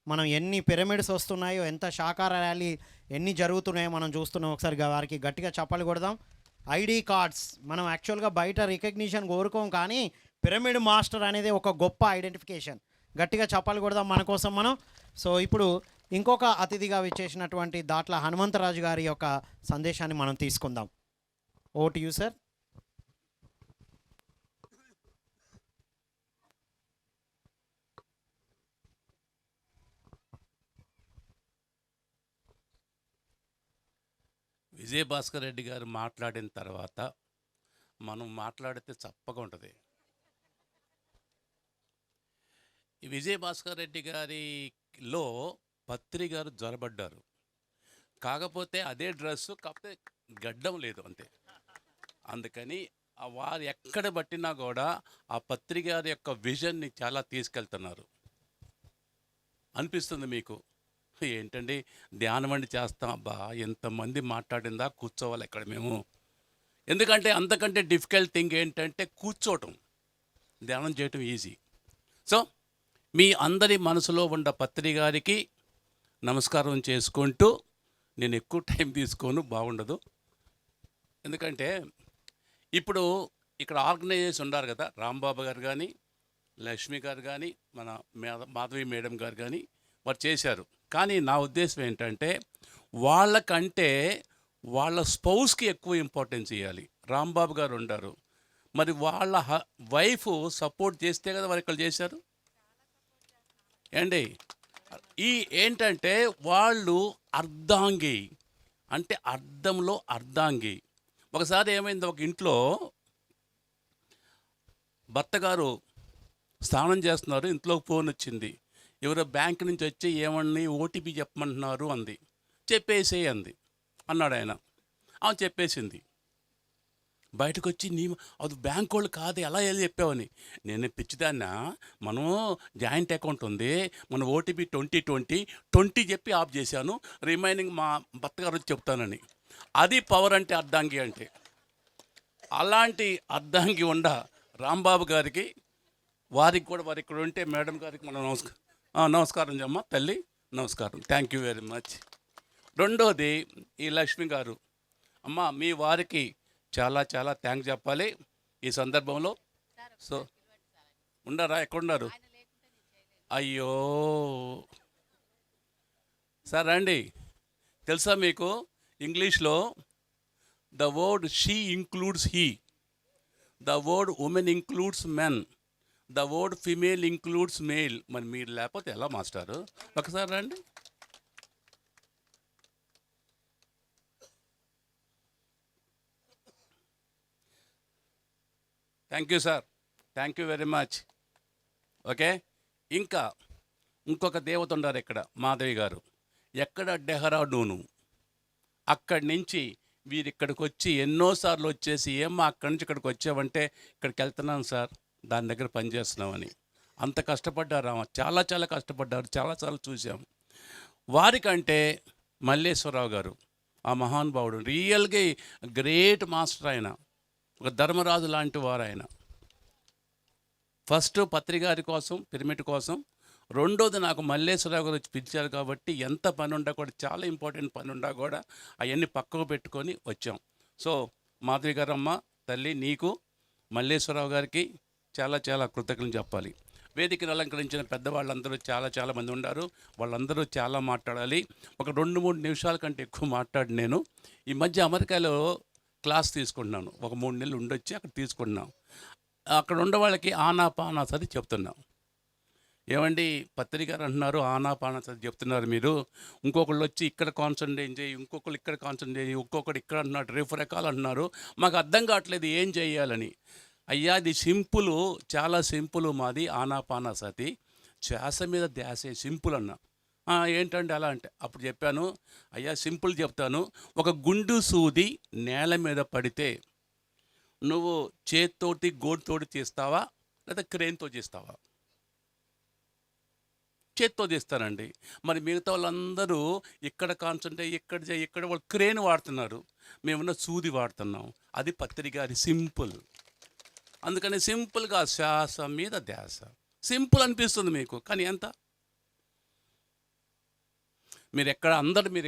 మనం ఎన్ని పిరమిడ్స్ వస్తున్నాయో, ఎంత శాకార ర్యాలీ ఎన్ని జరుగుతున్నాయో మనం చూస్తున్నాం. ఒకసారి వారికి గట్టిగా చప్పట్లు కొడదాం. ఐడి కార్డ్స్ మనం యాక్చువల్గా బయట రికగ్నిషన్ కోరుకోం, కానీ పిరమిడ్ మాస్టర్ అనేది ఒక గొప్ప ఐడెంటిఫికేషన్. గట్టిగా చప్పట్లు కొడదాం మన కోసం మనం. సో ఇప్పుడు ఇంకొక అతిథిగా విచ్చేసినటువంటి దాట్ల హనుమంతరాజు గారి యొక్క సందేశాన్ని మనం తీసుకుందాం. Over to you sir. Vijayabhaskar Reddy garu మాట్లాడిన తర్వాత మనం మాట్లాడితే చప్పగా ఉంటుంది. ఈ విజయభాస్కర్ రెడ్డి గారిలో పత్రి గారు జ్వరబడ్డారు. కాకపోతే అదే డ్రెస్సు, కాకపోతే గడ్డం లేదు అంతే. అందుకని వారు ఎక్కడ పట్టినా కూడా ఆ పత్రి గారి యొక్క విజన్ని చాలా తీసుకెళ్తున్నారు అనిపిస్తుంది మీకు. ఏంటండి ధ్యానం అండి చేస్తాం, అబ్బా ఎంతమంది మాట్లాడిందా కూర్చోవాలి ఎక్కడ మేము. ఎందుకంటే అంతకంటే డిఫికల్ట్ థింగ్ ఏంటంటే కూర్చోవటం, ధ్యానం చేయటం ఈజీ. సో మీ అందరి మనసులో ఉన్న పత్రి గారికి నమస్కారం చేసుకుంటూ, నేను ఎక్కువ టైం తీసుకోను, బాగుండదు. ఎందుకంటే ఇప్పుడు ఇక్కడ ఆర్గనైజేషన్ ఉన్నారు కదా, రాంబాబు గారు కానీ, లక్ష్మి గారు కానీ, మన మాధవి మేడం గారు కానీ, వారు చేశారు. కానీ నా ఉద్దేశం ఏంటంటే వాళ్ళకంటే వాళ్ళ స్పౌస్కి ఎక్కువ ఇంపార్టెన్స్ ఇవ్వాలి. రాంబాబు గారు ఉండారు, మరి వాళ్ళ వైఫ్ సపోర్ట్ చేస్తే కదా వారు ఇక్కడ చేశారు ఏండి. ఈ ఏంటంటే వాళ్ళు అర్ధాంగి, అంటే అర్థంలో అర్ధాంగి. ఒకసారి ఏమైంది, ఒక ఇంట్లో భర్త గారు స్నానం చేస్తున్నారు, ఇంట్లో ఫోన్ వచ్చింది. ఎవరో బ్యాంక్ నుంచి వచ్చి ఏమని ఓటీపీ చెప్పమంటున్నారు అంది. చెప్పేసే అంది అన్నాడు ఆయన. ఆమె చెప్పేసింది. బయటకు వచ్చి అది బ్యాంక్ వాళ్ళు కాదు, ఎలా వెళ్ళి చెప్పావని. నేను పిచ్చిదాన్నా, మనం జాయింట్ అకౌంట్ ఉంది, మన ఓటీపీ 2020 చెప్పి ఆఫ్ చేశాను, రిమైనింగ్ మా భర్త గారు వచ్చి చెప్తానని. అది పవర్ అంటే, అర్ధాంగి అంటే. అలాంటి అర్ధాంగి ఉండ రాంబాబు గారికి, వారికి కూడా వారి ఇక్కడ ఉంటే మేడం గారికి మనం నమస్కారం అమ్మ తల్లి, నమస్కారం, థ్యాంక్ యూ వెరీ మచ్. రెండోది ఈ లక్ష్మి గారు, అమ్మ మీ వారికి చాలా చాలా థ్యాంక్స్ చెప్పాలి ఈ సందర్భంలో. సో ఉండరా, ఎక్కడున్నారు? అయ్యో సార్ అండి, తెలుసా మీకు ఇంగ్లీష్లో the word she includes he, the word women includes men, the word female includes male. మరి మీరు లేకపోతే ఎలా మాస్టారు? ఒకసారి రండి. Thank you sir, thank you very much. Okay, ఇంకా ఇంకొక దేవత ఉన్నారు ఇక్కడ, మాధవి గారు. ఎక్కడ? డెహ్రాడూను. అక్కడి నుంచి వీరు ఇక్కడికి వచ్చి ఎన్నోసార్లు వచ్చేసి, ఏమ్మా అక్కడి నుంచి ఇక్కడికి వచ్చావంటే, ఇక్కడికి వెళ్తున్నాను సార్, దాని దగ్గర పనిచేస్తున్నామని. అంత కష్టపడ్డారు ఆమె, చాలా చాలా కష్టపడ్డారు, చాలాసార్లు చూసాం. వారికంటే మల్లేశ్వరరావు గారు, ఆ మహానుభావుడు, రియల్గా గ్రేట్ మాస్టర్ ఆయన, ఒక ధర్మరాజు లాంటి వారు ఆయన. ఫస్ట్ పత్రికారి కోసం, పిరమిడ్ కోసం, రెండోది నాకు మల్లేశ్వరరావు గారు వచ్చి పిలిచారు కాబట్టి ఎంత పని ఉండా కూడా, చాలా ఇంపార్టెంట్ పని ఉండా కూడా అవన్నీ పక్కకు పెట్టుకొని వచ్చాం. సో మాధవి గారమ్మ తల్లి, నీకు మల్లేశ్వరరావు గారికి చాలా చాలా కృతజ్ఞతలు చెప్పాలి. వేదికను అలంకరించిన పెద్దవాళ్ళందరూ చాలా చాలా మంది ఉన్నారు, వాళ్ళందరూ చాలా మాట్లాడాలి. ఒక 2-3 నిమిషాల కంటే ఎక్కువ మాట్లాడి, నేను ఈ మధ్య అమెరికాలో క్లాస్ తీసుకుంటున్నాను, ఒక 3 నెలలు ఉండొచ్చి అక్కడ తీసుకుంటున్నాం. అక్కడ ఉండే వాళ్ళకి ఆనాపానాసతి చెప్తున్నాం. ఏమండి పత్రికారు అంటున్నారు ఆనాపానాసతి చెప్తున్నారు మీరు, ఇంకొకళ్ళు వచ్చి ఇక్కడ కాన్సన్ట్రేట్ చేయి, ఇంకొకళ్ళు ఇక్కడ కాన్సన్ట్రేట్ చేయి, ఇంకొకటి ఇక్కడ అంటున్నారు, రకరకాలు అంటున్నారు, మాకు అర్థం కావట్లేదు ఏం చేయాలని. అయ్యా అది సింపుల్, చాలా సింపుల్ మాది ఆనాపానాసతి, శ్వాస మీద ధ్యాసే సింపుల్ అన్న. ఏంటంటే అలా అంటే అప్పుడు చెప్పాను, అయ్యా సింపుల్ చెప్తాను, ఒక గుండు సూది నేల మీద పడితే నువ్వు చేత్తోటి గోడుతోటి తీస్తావా, లేదా క్రేన్తో చేస్తావా? చేత్తో చేస్తానండి. మరి మిగతా వాళ్ళందరూ ఇక్కడ కాన్సంట్రేట్, ఇక్కడ వాళ్ళు క్రేన్ వాడుతున్నారు, మేమన్నా సూది వాడుతున్నాం. అది పత్రి గారి సింపుల్. అందుకని సింపుల్గా శ్వాస మీద ధ్యాస. సింపుల్ అనిపిస్తుంది మీకు, కానీ ఎంత? మీరు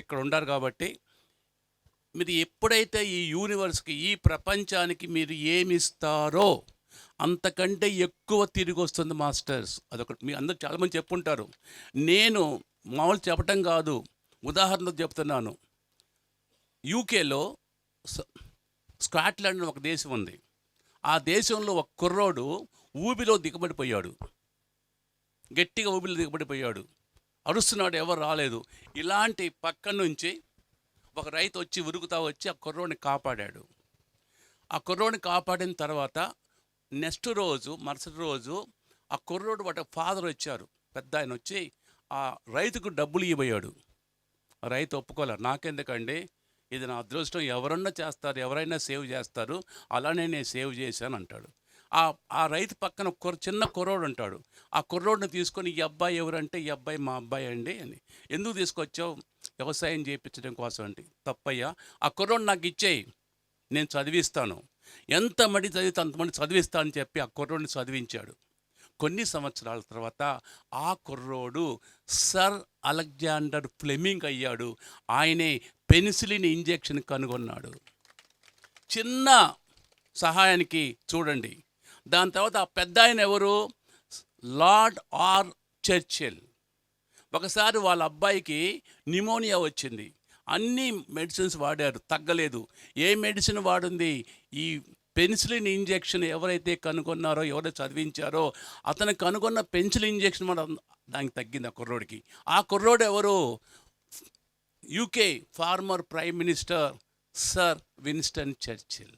ఇక్కడ ఉండారు కాబట్టి మీరు ఎప్పుడైతే ఈ యూనివర్స్కి, ఈ ప్రపంచానికి మీరు ఏమిస్తారో అంతకంటే ఎక్కువ తిరిగి వస్తుంది మాస్టర్స్. అదొకటి మీ అందరూ చాలామంది చెప్పుంటారు. నేను మామూలు చెప్పటం కాదు, ఉదాహరణకు చెప్తున్నాను. యూకేలో స్కాట్లాండ్ ఒక దేశం ఉంది. ఆ దేశంలో ఒక కుర్రోడు ఊబిలో దిగబడిపోయాడు, గట్టిగా ఊబిలో దిగబడిపోయాడు. అరుస్తున్నాడు, ఎవరు రాలేదు. ఇలాంటి పక్క నుంచి ఒక రైతు వచ్చి ఉరుకుతా వచ్చి ఆ కుర్రోడిని కాపాడాడు. ఆ కుర్రోడిని కాపాడిన తర్వాత నెక్స్ట్ రోజు, మరుసటి రోజు ఆ కుర్రోడు వాటి ఫాదర్ వచ్చారు, పెద్ద ఆయన వచ్చి ఆ రైతుకు డబ్బులు ఇవ్వబోయాడు. ఆ రైతు ఒప్పుకోలేరు. నాకెందుకండి, ఇది నా అదృష్టం, ఎవరన్నా చేస్తారు, ఎవరైనా సేవ్ చేస్తారు, అలానే నేను సేవ్ చేశాను అంటాడు. ఆ రైతు పక్కన చిన్న కుర్రోడు ఉంటాడు. ఆ కుర్రోడిని తీసుకొని, ఈ అబ్బాయి ఎవరంటే, ఈ అబ్బాయి మా అబ్బాయి అండి అని. ఎందుకు తీసుకొచ్చావు? వ్యవసాయం చేయించడం కోసం అండి. తప్పయ్యా, ఆ కుర్రోడు నాకు ఇచ్చేయి, నేను చదివిస్తాను, ఎంతమంది చదివితే అంతమంది చదివిస్తా అని చెప్పి ఆ కుర్రోడిని చదివించాడు. కొన్ని సంవత్సరాల తర్వాత ఆ కుర్రోడు సర్ అలెగ్జాండర్ ఫ్లెమింగ్ అయ్యాడు. ఆయనే పెనిసిలిన్ ఇంజెక్షన్ కనుగొన్నాడు. చిన్న సహాయానికి చూడండి. దాని తర్వాత ఆ పెద్ద ఆయన ఎవరు? Lord R Churchill. ఒకసారి వాళ్ళ అబ్బాయికి న్యూమోనియా వచ్చింది. అన్ని మెడిసిన్స్ వాడారు, తగ్గలేదు. ఏ మెడిసిన్ వాడింది? ఈ పెన్సిలిన్ ఇంజెక్షన్ ఎవరైతే కనుగొన్నారో, ఎవరైతే చదివించారో అతను కనుగొన్న పెన్సిలిన్ ఇంజెక్షన్ దానికి తగ్గింది ఆ కుర్రోడికి. ఆ కుర్రోడు ఎవరు? UK farmer prime minister sir Winston Churchill.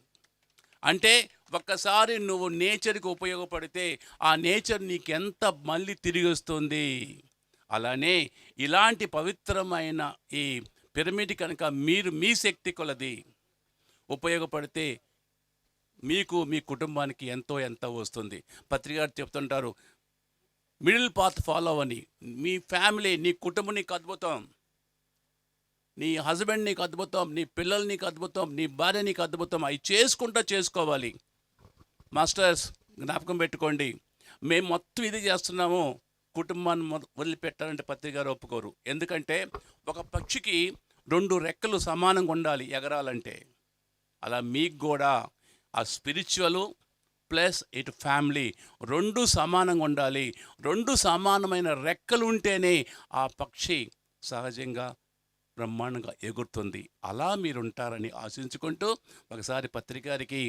అంటే ఒక్కసారి నువ్వు నేచర్కి ఉపయోగపడితే ఆ నేచర్ నీకెంత మళ్ళీ తిరిగి వస్తుంది. అలానే ఇలాంటి పవిత్రమైన ఈ పిరమిడ్ కనుక మీరు మీ శక్తి కొలది ఉపయోగపడితే మీకు, మీ కుటుంబానికి ఎంతో వస్తుంది. పత్రికారు చెప్తుంటారు, మిడిల్ పాత్ ఫాలో అని. మీ ఫ్యామిలీ, నీ కుటుంబం నీకు అద్భుతం, నీ హస్బెండ్ నీకు అద్భుతం, నీ పిల్లలు నీకు అద్భుతం, నీ భార్య నీకు అద్భుతం. అవి చేసుకోవాలి. మాస్టర్స్ జ్ఞాపకం పెట్టుకోండి, మేము మొత్తం ఇది చేస్తున్నాము, కుటుంబాన్ని వదిలిపెట్టాలంటే పత్రికారు ఒప్పుకోరు. ఎందుకంటే ఒక పక్షికి 2 రెక్కలు సమానంగా ఉండాలి ఎగరాలంటే. అలా మీకు కూడా ఆ స్పిరిచువల్ ప్లస్ ఇటు ఫ్యామిలీ 2 సమానంగా ఉండాలి. 2 సమానమైన రెక్కలు ఉంటేనే ఆ పక్షి సహజంగా బ్రహ్మాండంగా ఎగురుతుంది. అలా మీరు ఉంటారని ఆశించుకుంటూ ఒకసారి పత్రికారికి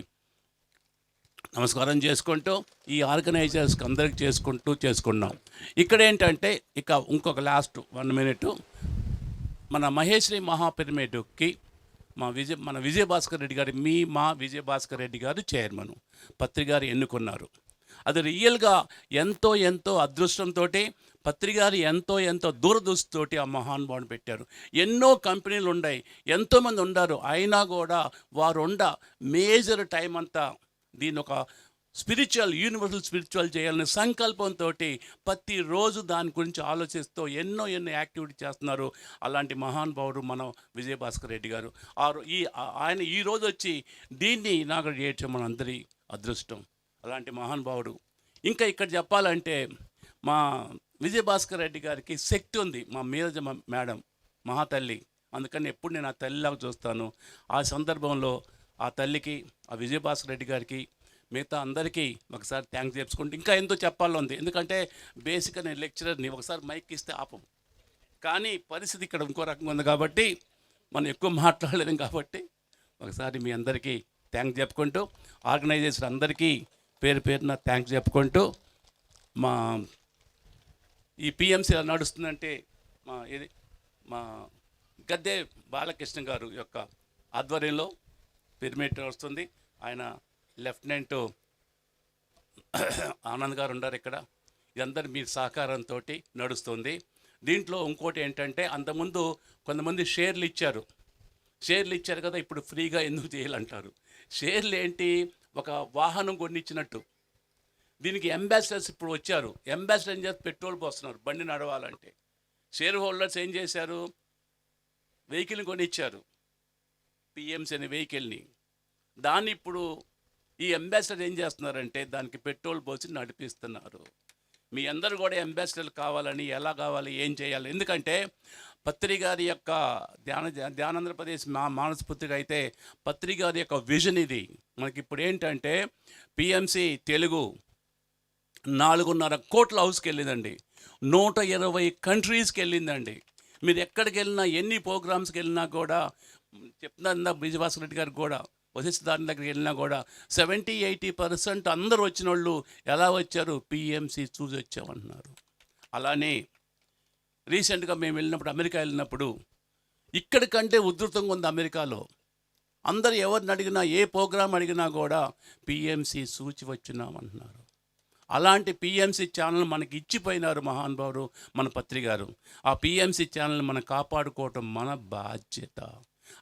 నమస్కారం చేసుకుంటూ ఈ ఆర్గనైజర్స్కి అందరికి చేసుకున్నాం. ఇక్కడ ఏంటంటే ఇంకొక లాస్ట్ 1 minute, మన మహేశ్వరి మహాపిరమిడ్కి మన విజయభాస్కర్ రెడ్డి గారు, మా విజయభాస్కర్ రెడ్డి గారు చైర్మన్ పత్రికారు ఎన్నుకున్నారు. అది రియల్గా ఎంతో అదృష్టంతో పత్రికారు ఎంతో దూరదృష్టితోటి ఆ మహానుభావుని పెట్టారు. ఎన్నో కంపెనీలు ఉన్నాయి, ఎంతోమంది ఉన్నారు, అయినా కూడా వారు మేజర్ టైం అంతా దీన్ని ఒక యూనివర్సల్ స్పిరిచువల్ చేయాలనే సంకల్పంతో ప్రతిరోజు దాని గురించి ఆలోచిస్తూ ఎన్నో యాక్టివిటీ చేస్తున్నారు. అలాంటి మహానుభావుడు మన విజయభాస్కర్ రెడ్డి గారు. ఆయన ఈరోజు వచ్చి దీన్ని ఇనాగరేట్ చేయడం మన అందరి అదృష్టం. అలాంటి మహానుభావుడు. ఇంకా ఇక్కడ చెప్పాలంటే మా విజయభాస్కర్ రెడ్డి గారికి శక్తి ఉంది. మా మీరజ మేడం మహాతల్లి, అందుకని ఎప్పుడు నేను ఆ తల్లిలాగా చూస్తాను. ఆ సందర్భంలో ఆ తల్లికి, ఆ విజయభాస్కర్ రెడ్డి గారికి, మిగతా అందరికీ ఒకసారి థ్యాంక్స్ చెప్పుకుంటూ ఇంకా ఎంతో చెప్పాలో ఉంది. ఎందుకంటే బేసిక్గా నేను లెక్చరర్ని, ఒకసారి మైక్ ఇస్తే ఆపం, కానీ పరిస్థితి ఇక్కడ ఇంకో రకంగా ఉంది కాబట్టి మనం ఎక్కువ మాట్లాడలేము. కాబట్టి ఒకసారి మీ అందరికీ థ్యాంక్స్ చెప్పుకుంటూ, ఆర్గనైజేషన్ అందరికీ పేరున థ్యాంక్స్ చెప్పుకుంటూ, మా ఈ పిఎంసీ ఎలా నడుస్తుందంటే మా గద్దె బాలకృష్ణ గారు యొక్క ఆధ్వర్యంలో పిరమిడ్ వస్తుంది. ఆయన లెఫ్టినెంట్ ఆనంద్ గారు ఉన్నారు ఇక్కడ. ఇదందరూ మీ సహకారంతో నడుస్తుంది. దీంట్లో ఇంకోటి ఏంటంటే, అంతకుముందు కొంతమంది షేర్లు ఇచ్చారు కదా, ఇప్పుడు ఫ్రీగా ఎందుకు చేయాలంటారు. షేర్లు ఏంటి? ఒక వాహనం కొనిచ్చినట్టు. దీనికి అంబాసిడర్స్ ఇప్పుడు వచ్చారు. అంబాసిడర్ ఏం చేస్తే పెట్రోల్ పోస్తున్నారు బండి నడవాలంటే. షేర్ హోల్డర్స్ ఏం చేశారు, వెహికల్ని కొనిచ్చారు, పిఎంసీ అనే వెహికల్ని. దాన్ని ఇప్పుడు ఈ అంబాసిడర్ ఏం చేస్తున్నారంటే దానికి పెట్రోల్ పోసి నడిపిస్తున్నారు. మీ అందరూ కూడా అంబాసిడర్లు కావాలని, ఎలా కావాలి, ఏం చేయాలి. ఎందుకంటే పత్రి గారి యొక్క ధ్యానాంధ్రప్రదేశ్ మానసపుత్రిక అయితే పత్రి గారి యొక్క విజన్ ఇది. మనకి ఇప్పుడు ఏంటంటే పిఎంసి తెలుగు 4.5 కోట్ల హౌస్కి వెళ్ళిందండి, 120 కంట్రీస్కి వెళ్ళిందండి. మీరు ఎక్కడికి వెళ్ళినా, ఎన్ని ప్రోగ్రామ్స్కి వెళ్ళినా కూడా చెప్తున్నా, విజయభాస్కర్ రెడ్డి గారికి కూడా వశిష్ఠ దాని దగ్గరికి వెళ్ళినా కూడా 70-80% అందరూ వచ్చిన వాళ్ళు ఎలా వచ్చారు, పిఎంసి చూసి వచ్చామంటున్నారు. అలానే రీసెంట్గా మేము వెళ్ళినప్పుడు, అమెరికా వెళ్ళినప్పుడు, ఇక్కడికంటే ఉధృతంగా ఉంది అమెరికాలో. అందరు ఎవరిని అడిగినా, ఏ ప్రోగ్రాం అడిగినా కూడా పిఎంసి సూచి వచ్చినామంటున్నారు. అలాంటి పిఎంసి ఛానల్ మనకి ఇచ్చిపోయినారు మహానుభావుడు మన పత్రి గారు. ఆ పిఎంసి ఛానల్ మనం కాపాడుకోవటం మన బాధ్యత.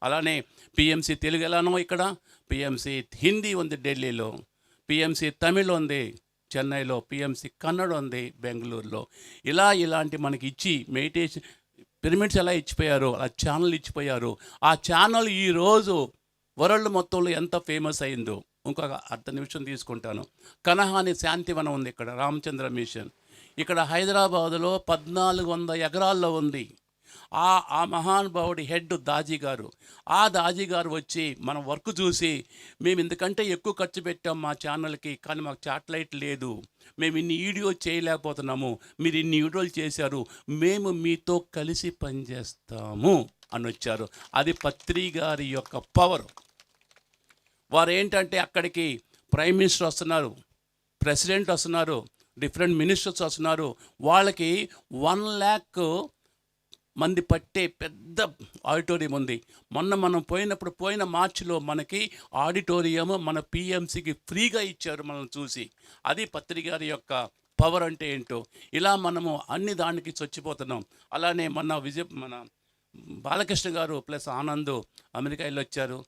అలానే పిఎంసి తెలుగు ఎలానో ఇక్కడ, పిఎంసి హిందీ ఉంది ఢిల్లీలో, పిఎంసి తమిళ్ ఉంది చెన్నైలో, పిఎంసి కన్నడ ఉంది బెంగళూరులో. ఇలాంటి మనకి ఇచ్చి మెడిటేషన్ పిరమిడ్స్ ఎలా ఇచ్చిపోయారో అలా ఛానల్ ఇచ్చిపోయారు. ఆ ఛానల్ ఈరోజు వరల్డ్ మొత్తంలో ఎంత ఫేమస్ అయిందో. ఇంకొక అర్ధ నిమిషం తీసుకుంటాను. కనహాని శాంతివనం ఉంది ఇక్కడ, రామచంద్ర మిషన్. ఇక్కడ హైదరాబాదులో 1400 ఎకరాల్లో ఉంది. ఆ మహానుభావుడి హెడ్ దాజీ గారు. ఆ దాజీ గారు వచ్చి మన వర్క్ చూసి, మేము ఇంతకంటే ఎక్కువ ఖర్చు పెట్టాం మా ఛానల్కి, కానీ మాకు శాటిలైట్ లేదు, మేము ఇన్ని వీడియో చేయలేకపోతున్నాము, మీరు ఇన్ని వీడియోలు చేశారు, మేము మీతో కలిసి పనిచేస్తాము అని వచ్చారు. అది పత్రి గారి యొక్క పవర్. వారు ఏంటంటే అక్కడికి ప్రైమ్ మినిస్టర్ వస్తున్నారు, ప్రెసిడెంట్ వస్తున్నారు, డిఫరెంట్ మినిస్టర్స్ వస్తున్నారు. వాళ్ళకి 1 lakh మంది పట్టే పెద్ద ఆడిటోరియం ఉంది. మనం పోయిన మార్చిలో మనకి ఆడిటోరియం మన పిఎంసికి ఫ్రీగా ఇచ్చారు మనల్ని చూసి. అది పత్రి గారి యొక్క పవర్ అంటే ఏంటో. ఇలా మనము అన్ని దానికి చచ్చిపోతున్నాం. అలానే మన బాలకృష్ణ గారు ప్లస్ ఆనంద్ అమెరికా వెళ్ళి వచ్చారు,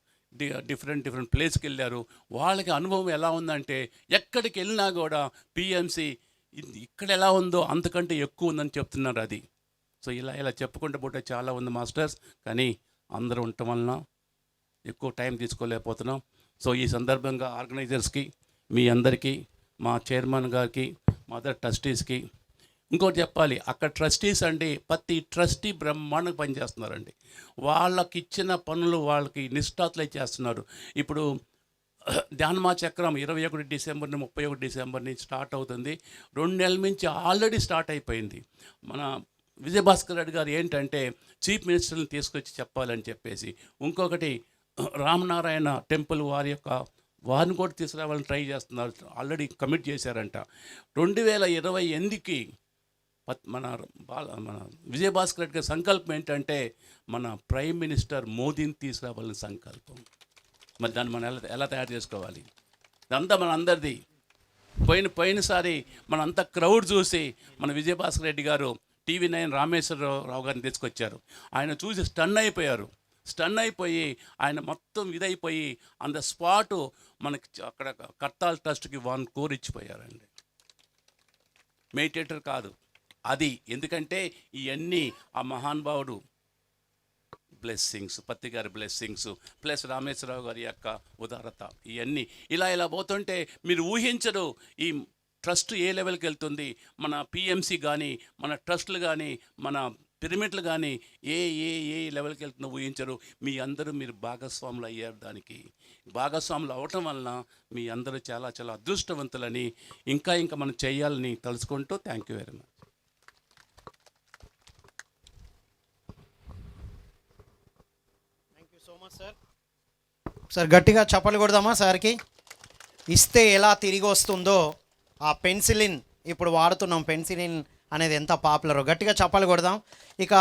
డిఫరెంట్ ప్లేస్కి వెళ్ళారు. వాళ్ళకి అనుభవం ఎలా ఉందంటే ఎక్కడికి వెళ్ళినా కూడా పిఎంసి ఇక్కడ ఎలా ఉందో అంతకంటే ఎక్కువ ఉందని చెప్తున్నారు. అది సో ఇలా చెప్పుకుంటూ పోతే చాలా ఉంది మాస్టర్స్, కానీ అందరూ ఉండటం వలన ఎక్కువ టైం తీసుకోలేకపోతున్నాం. సో ఈ సందర్భంగా ఆర్గనైజర్స్కి, మీ అందరికీ, మా చైర్మన్ గారికి, మా అదర్ ట్రస్టీస్కి ఇంకోటి చెప్పాలి. అక్కడ ట్రస్టీస్ అండి, ప్రతి ట్రస్టీ బ్రహ్మాండంగా పనిచేస్తున్నారండి. వాళ్ళకి ఇచ్చిన పనులు వాళ్ళకి నిష్ఠాతులై చేస్తున్నారు. ఇప్పుడు ధ్యానమా చక్రం 21 డిసెంబర్ 31 డిసెంబర్ నుంచి స్టార్ట్ అవుతుంది. 2 నెలల నుంచి ఆల్రెడీ స్టార్ట్ అయిపోయింది. మన విజయభాస్కర్ రెడ్డి గారు ఏంటంటే చీఫ్ మినిస్టర్ని తీసుకొచ్చి చెప్పాలని చెప్పేసి, ఇంకొకటి రామనారాయణ టెంపుల్ వారిని కూడా తీసుకురావాలని ట్రై చేస్తున్నారు, ఆల్రెడీ కమిట్ చేశారంట. 2028కి మన విజయభాస్కర్ రెడ్డి గారి సంకల్పం ఏంటంటే మన ప్రైమ్ మినిస్టర్ మోదీని తీసుకురావాలని సంకల్పం. మరి దాన్ని మనం ఎలా తయారు చేసుకోవాలి? ఇదంతా మన అందరిది. పోయినసారి మనంతా క్రౌడ్ చూసి మన విజయభాస్కర్ రెడ్డి గారు TV9 రామేశ్వరరావు గారిని తీసుకొచ్చారు. ఆయన చూసి స్టన్ అయిపోయి ఆయన మొత్తం ఇదైపోయి ఆన్ ద స్పాటు మనకి అక్కడ కర్తాల్ ట్రస్ట్కి 1 crore ఇచ్చిపోయారండి. మెడిటేటర్ కాదు అది. ఎందుకంటే ఇవన్నీ ఆ మహానుభావుడు బ్లెస్సింగ్స్, పత్తి గారి బ్లెస్సింగ్స్ ప్లస్ రామేశ్వరరావు గారి యొక్క ఉదారత, ఇవన్నీ ఇలా పోతుంటే మీరు ఊహించరు ఈ ట్రస్ట్ ఏ లెవెల్కి వెళ్తుంది. మన పిఎంసి కానీ, మన ట్రస్టులు కానీ, మన పిరమిడ్లు కానీ ఏ లెవెల్కి వెళ్తుందో ఊహించరు. మీరు భాగస్వాములు అయ్యారు. దానికి భాగస్వాములు అవటం వలన మీ అందరూ చాలా చాలా అదృష్టవంతులని ఇంకా మనం చేయాలని తలుచుకుంటూ thank you very much. Thank you so much sir. గట్టిగా చప్పలు కొడదామా సార్కి? ఇస్తే ఎలా తిరిగి వస్తుందో ఆ పెన్సిలిన్, ఇప్పుడు వాడుతున్నాం పెన్సిలిన్ అనేది ఎంత పాపులరో, గట్టిగా చప్పలు కొడదాం. ఇక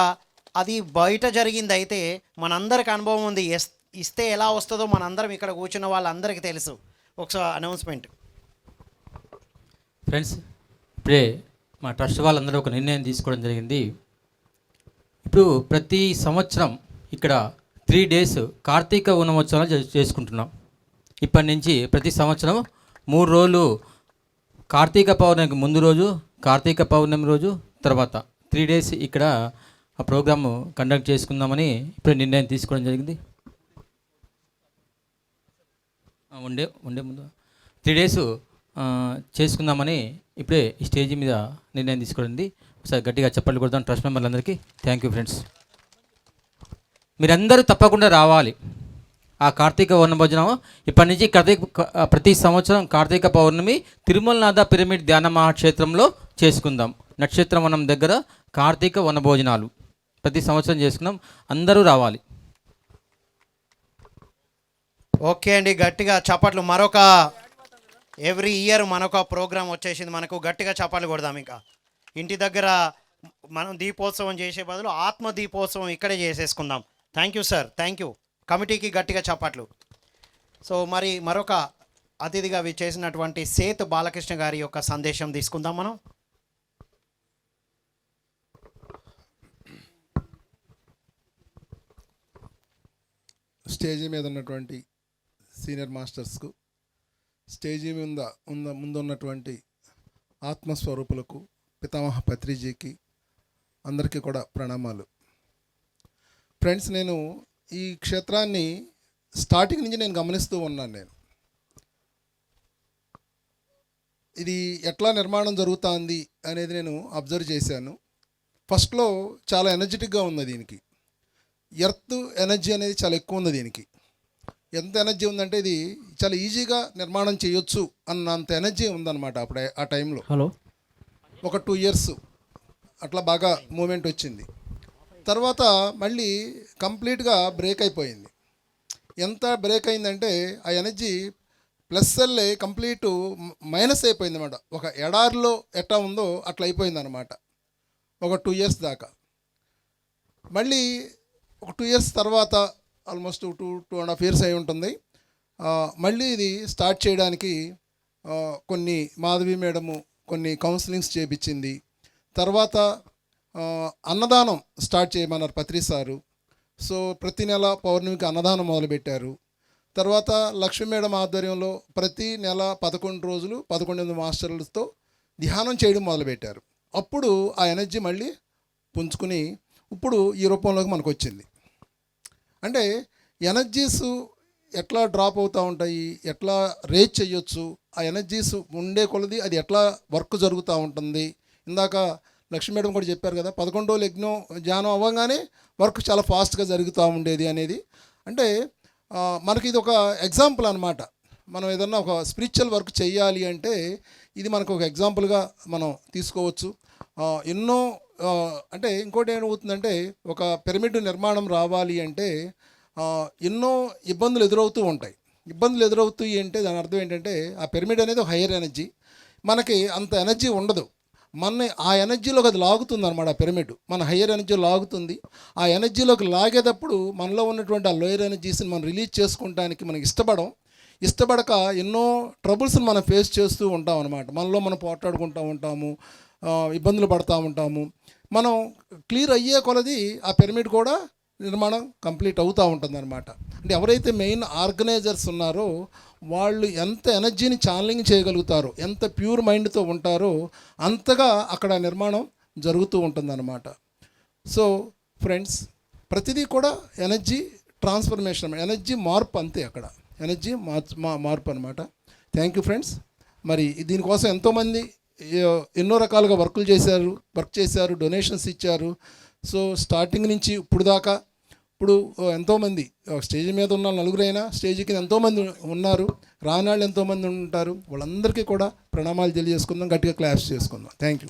అది బయట జరిగింది అయితే మనందరికి అనుభవం ఉంది. ఇస్తే ఎలా వస్తుందో మనందరం ఇక్కడ కూర్చున్న వాళ్ళందరికీ తెలుసు. ఒకసారి అనౌన్స్మెంట్. ఫ్రెండ్స్, ఇప్పుడే మా ట్రస్ట్ వాళ్ళందరూ ఒక నిర్ణయం తీసుకోవడం జరిగింది. ఇప్పుడు ప్రతి సంవత్సరం ఇక్కడ 3 days కార్తీక ఉత్సవాలు చేసుకుంటున్నాం. ఇప్పటి నుంచి ప్రతి సంవత్సరం 3 రోజులు కార్తీక పౌర్ణమికి ముందు రోజు, కార్తీక పౌర్ణమి రోజు, తర్వాత 3 days ఇక్కడ ఆ ప్రోగ్రాము కండక్ట్ చేసుకుందామని ఇప్పుడు నిర్ణయం తీసుకోవడం జరిగింది. ఉండే ముందు 3 days చేసుకుందామని ఇప్పుడే ఈ స్టేజ్ మీద నిర్ణయం తీసుకోండి. ఒకసారి గట్టిగా చప్పట్లు కొడదాం ట్రస్ట్ మెంబర్లందరికీ. Thank you friends. మీరందరూ తప్పకుండా రావాలి ఆ కార్తీక వనభోజనం. ఇప్పటి నుంచి ప్రతి సంవత్సరం కార్తీక పౌర్ణమి తిరుమలనాథ పిరమిడ్ ధ్యాన మహాక్షేత్రంలో చేసుకుందాం. నక్షత్రవనం దగ్గర కార్తీక వనభోజనాలు ప్రతి సంవత్సరం చేసుకుందాం. అందరూ రావాలి. ఓకే అండి, గట్టిగా చప్పట్లు. మరొక ఎవ్రీ ఇయర్ మనొక ప్రోగ్రాం వచ్చేసింది. మనకు గట్టిగా చప్పట్లు కొడదాం. ఇంకా ఇంటి దగ్గర మనం దీపోత్సవం చేసే బదులు ఆత్మ దీపోత్సవం ఇక్కడే చేసేసుకుందాం. Thank you sir, thank you. కమిటీకి గట్టిగా చప్పట్లు. సో మరి మరొక అతిథిగా చేసినటువంటి సేత్ బాలకృష్ణ గారి యొక్క సందేశం తీసుకుందాం మనం. స్టేజీ మీద ఉన్నటువంటి సీనియర్ మాస్టర్స్కు, స్టేజీ ముందు ఉన్నటువంటి ఆత్మస్వరూపులకు, పితామహ పత్రిజీకి అందరికీ కూడా ప్రణామాలు. ఫ్రెండ్స్, నేను ఈ క్షేత్రాన్ని స్టార్టింగ్ నుంచి నేను గమనిస్తూ ఉన్నాను. ఇది ఎట్లా నిర్మాణం జరుగుతుంది అనేది నేను అబ్జర్వ్ చేశాను. ఫస్ట్లో చాలా ఎనర్జెటిక్గా ఉంది దీనికి. ఎర్త్ ఎనర్జీ అనేది చాలా ఎక్కువ ఉంది దీనికి. ఎంత ఎనర్జీ ఉందంటే ఇది చాలా ఈజీగా నిర్మాణం చేయొచ్చు అన్నంత ఎనర్జీ ఉందన్నమాట అప్పుడు ఆ టైంలో. ఒక 2 years అట్లా బాగా మూమెంట్ వచ్చింది. తర్వాత మళ్ళీ కంప్లీట్గా బ్రేక్ అయిపోయింది. ఎంత బ్రేక్ అయిందంటే ఆ ఎనర్జీ ప్లస్ వెళ్ళి కంప్లీట్ మైనస్ అయిపోయింది అన్నమాట. ఒక ఎడారిలో ఎట్లా ఉందో అట్లా అయిపోయింది అనమాట ఒక 2 years దాకా. మళ్ళీ ఒక 2 years తర్వాత ఆల్మోస్ట్ 2.5 years అయి ఉంటుంది. మళ్ళీ ఇది స్టార్ట్ చేయడానికి కొన్ని మాధవి మేడము కొన్ని కౌన్సిలింగ్స్ చేయించింది. తర్వాత అన్నదానం స్టార్ట్ చేయమన్నారు పత్రి సారు. సో ప్రతి నెల పౌర్ణమికి అన్నదానం మొదలుపెట్టారు. తర్వాత లక్ష్మీ మేడం ఆధ్వర్యంలో ప్రతి నెల 11 రోజులు 11 మాస్టర్లతో ధ్యానం చేయడం మొదలుపెట్టారు. అప్పుడు ఆ ఎనర్జీ మళ్ళీ పుంజుకుని ఇప్పుడు ఈ రూపంలోకి మనకు వచ్చింది. అంటే ఎనర్జీస్ ఎట్లా డ్రాప్ అవుతూ ఉంటాయి, ఎట్లా రేజ్ చేయొచ్చు, ఆ ఎనర్జీస్ ఉండే కొలది అది ఎట్లా వర్క్ జరుగుతూ ఉంటుంది. ఇందాక లక్ష్మీ మేడం కూడా చెప్పారు కదా, 11 యజ్ఞం ధ్యానం అవ్వగానే వర్క్ చాలా ఫాస్ట్గా జరుగుతూ ఉండేది అనేది. అంటే మనకి ఇది ఒక ఎగ్జాంపుల్ అనమాట. మనం ఏదన్నా ఒక స్పిరిచువల్ వర్క్ చేయాలి అంటే ఇది మనకు ఒక ఎగ్జాంపుల్గా మనం తీసుకోవచ్చు. ఎన్నో అంటే ఇంకోటి ఏమవుతుందంటే ఒక పిరమిడ్ నిర్మాణం రావాలి అంటే ఎన్నో ఇబ్బందులు ఎదురవుతూ ఉంటాయి. ఇబ్బందులు ఎదురవుతాయి అంటే దాని అర్థం ఏంటంటే ఆ పిరమిడ్ అనేది ఒక హయ్యర్ ఎనర్జీ. మనకి అంత ఎనర్జీ ఉండదు. మన ఆ ఎనర్జీలోకి అది లాగుతుంది అనమాట. ఆ పిరమిడ్ మన హయ్యర్ ఎనర్జీ లాగుతుంది. ఆ ఎనర్జీలోకి లాగేటప్పుడు మనలో ఉన్నటువంటి ఆ లోయర్ ఎనర్జీస్ని మనం రిలీజ్ చేసుకోవడానికి మనకి ఇష్టపడక ఎన్నో ట్రబుల్స్ని మనం ఫేస్ చేస్తూ ఉంటాం అనమాట. మనలో మనం పోట్లాడుకుంటూ ఉంటాము, ఇబ్బందులు పడుతూ ఉంటాము. మనం క్లియర్ అయ్యే కొలది ఆ పిరమిడ్ కూడా నిర్మాణం కంప్లీట్ అవుతూ ఉంటుంది అనమాట. అంటే ఎవరైతే మెయిన్ ఆర్గనైజర్స్ ఉన్నారో వాళ్ళు ఎంత ఎనర్జీని ఛానలింగ్ చేయగలుగుతారో, ఎంత ప్యూర్ మైండ్తో ఉంటారో అంతగా అక్కడ నిర్మాణం జరుగుతూ ఉంటుందన్నమాట. సో ఫ్రెండ్స్, ప్రతిదీ కూడా ఎనర్జీ ట్రాన్స్ఫర్మేషన్, ఎనర్జీ మార్పు అంతే. అక్కడ ఎనర్జీ మార్పు అనమాట. Thank you friends. మరి దీనికోసం ఎంతోమంది ఎన్నో రకాలుగా వర్క్ చేశారు, డొనేషన్స్ ఇచ్చారు. సో స్టార్టింగ్ నుంచి ఇప్పుడు ఎంతోమంది స్టేజ్ మీద ఉన్న నలుగురైనా స్టేజ్ కింద ఎంతోమంది ఉన్నారు, రానాళ్ళు ఎంతోమంది ఉంటారు. వాళ్ళందరికీ కూడా ప్రణామాలు తెలియజేసుకుందాం, గట్టిగా క్లాప్స్ చేసుకుందాం. Thank you.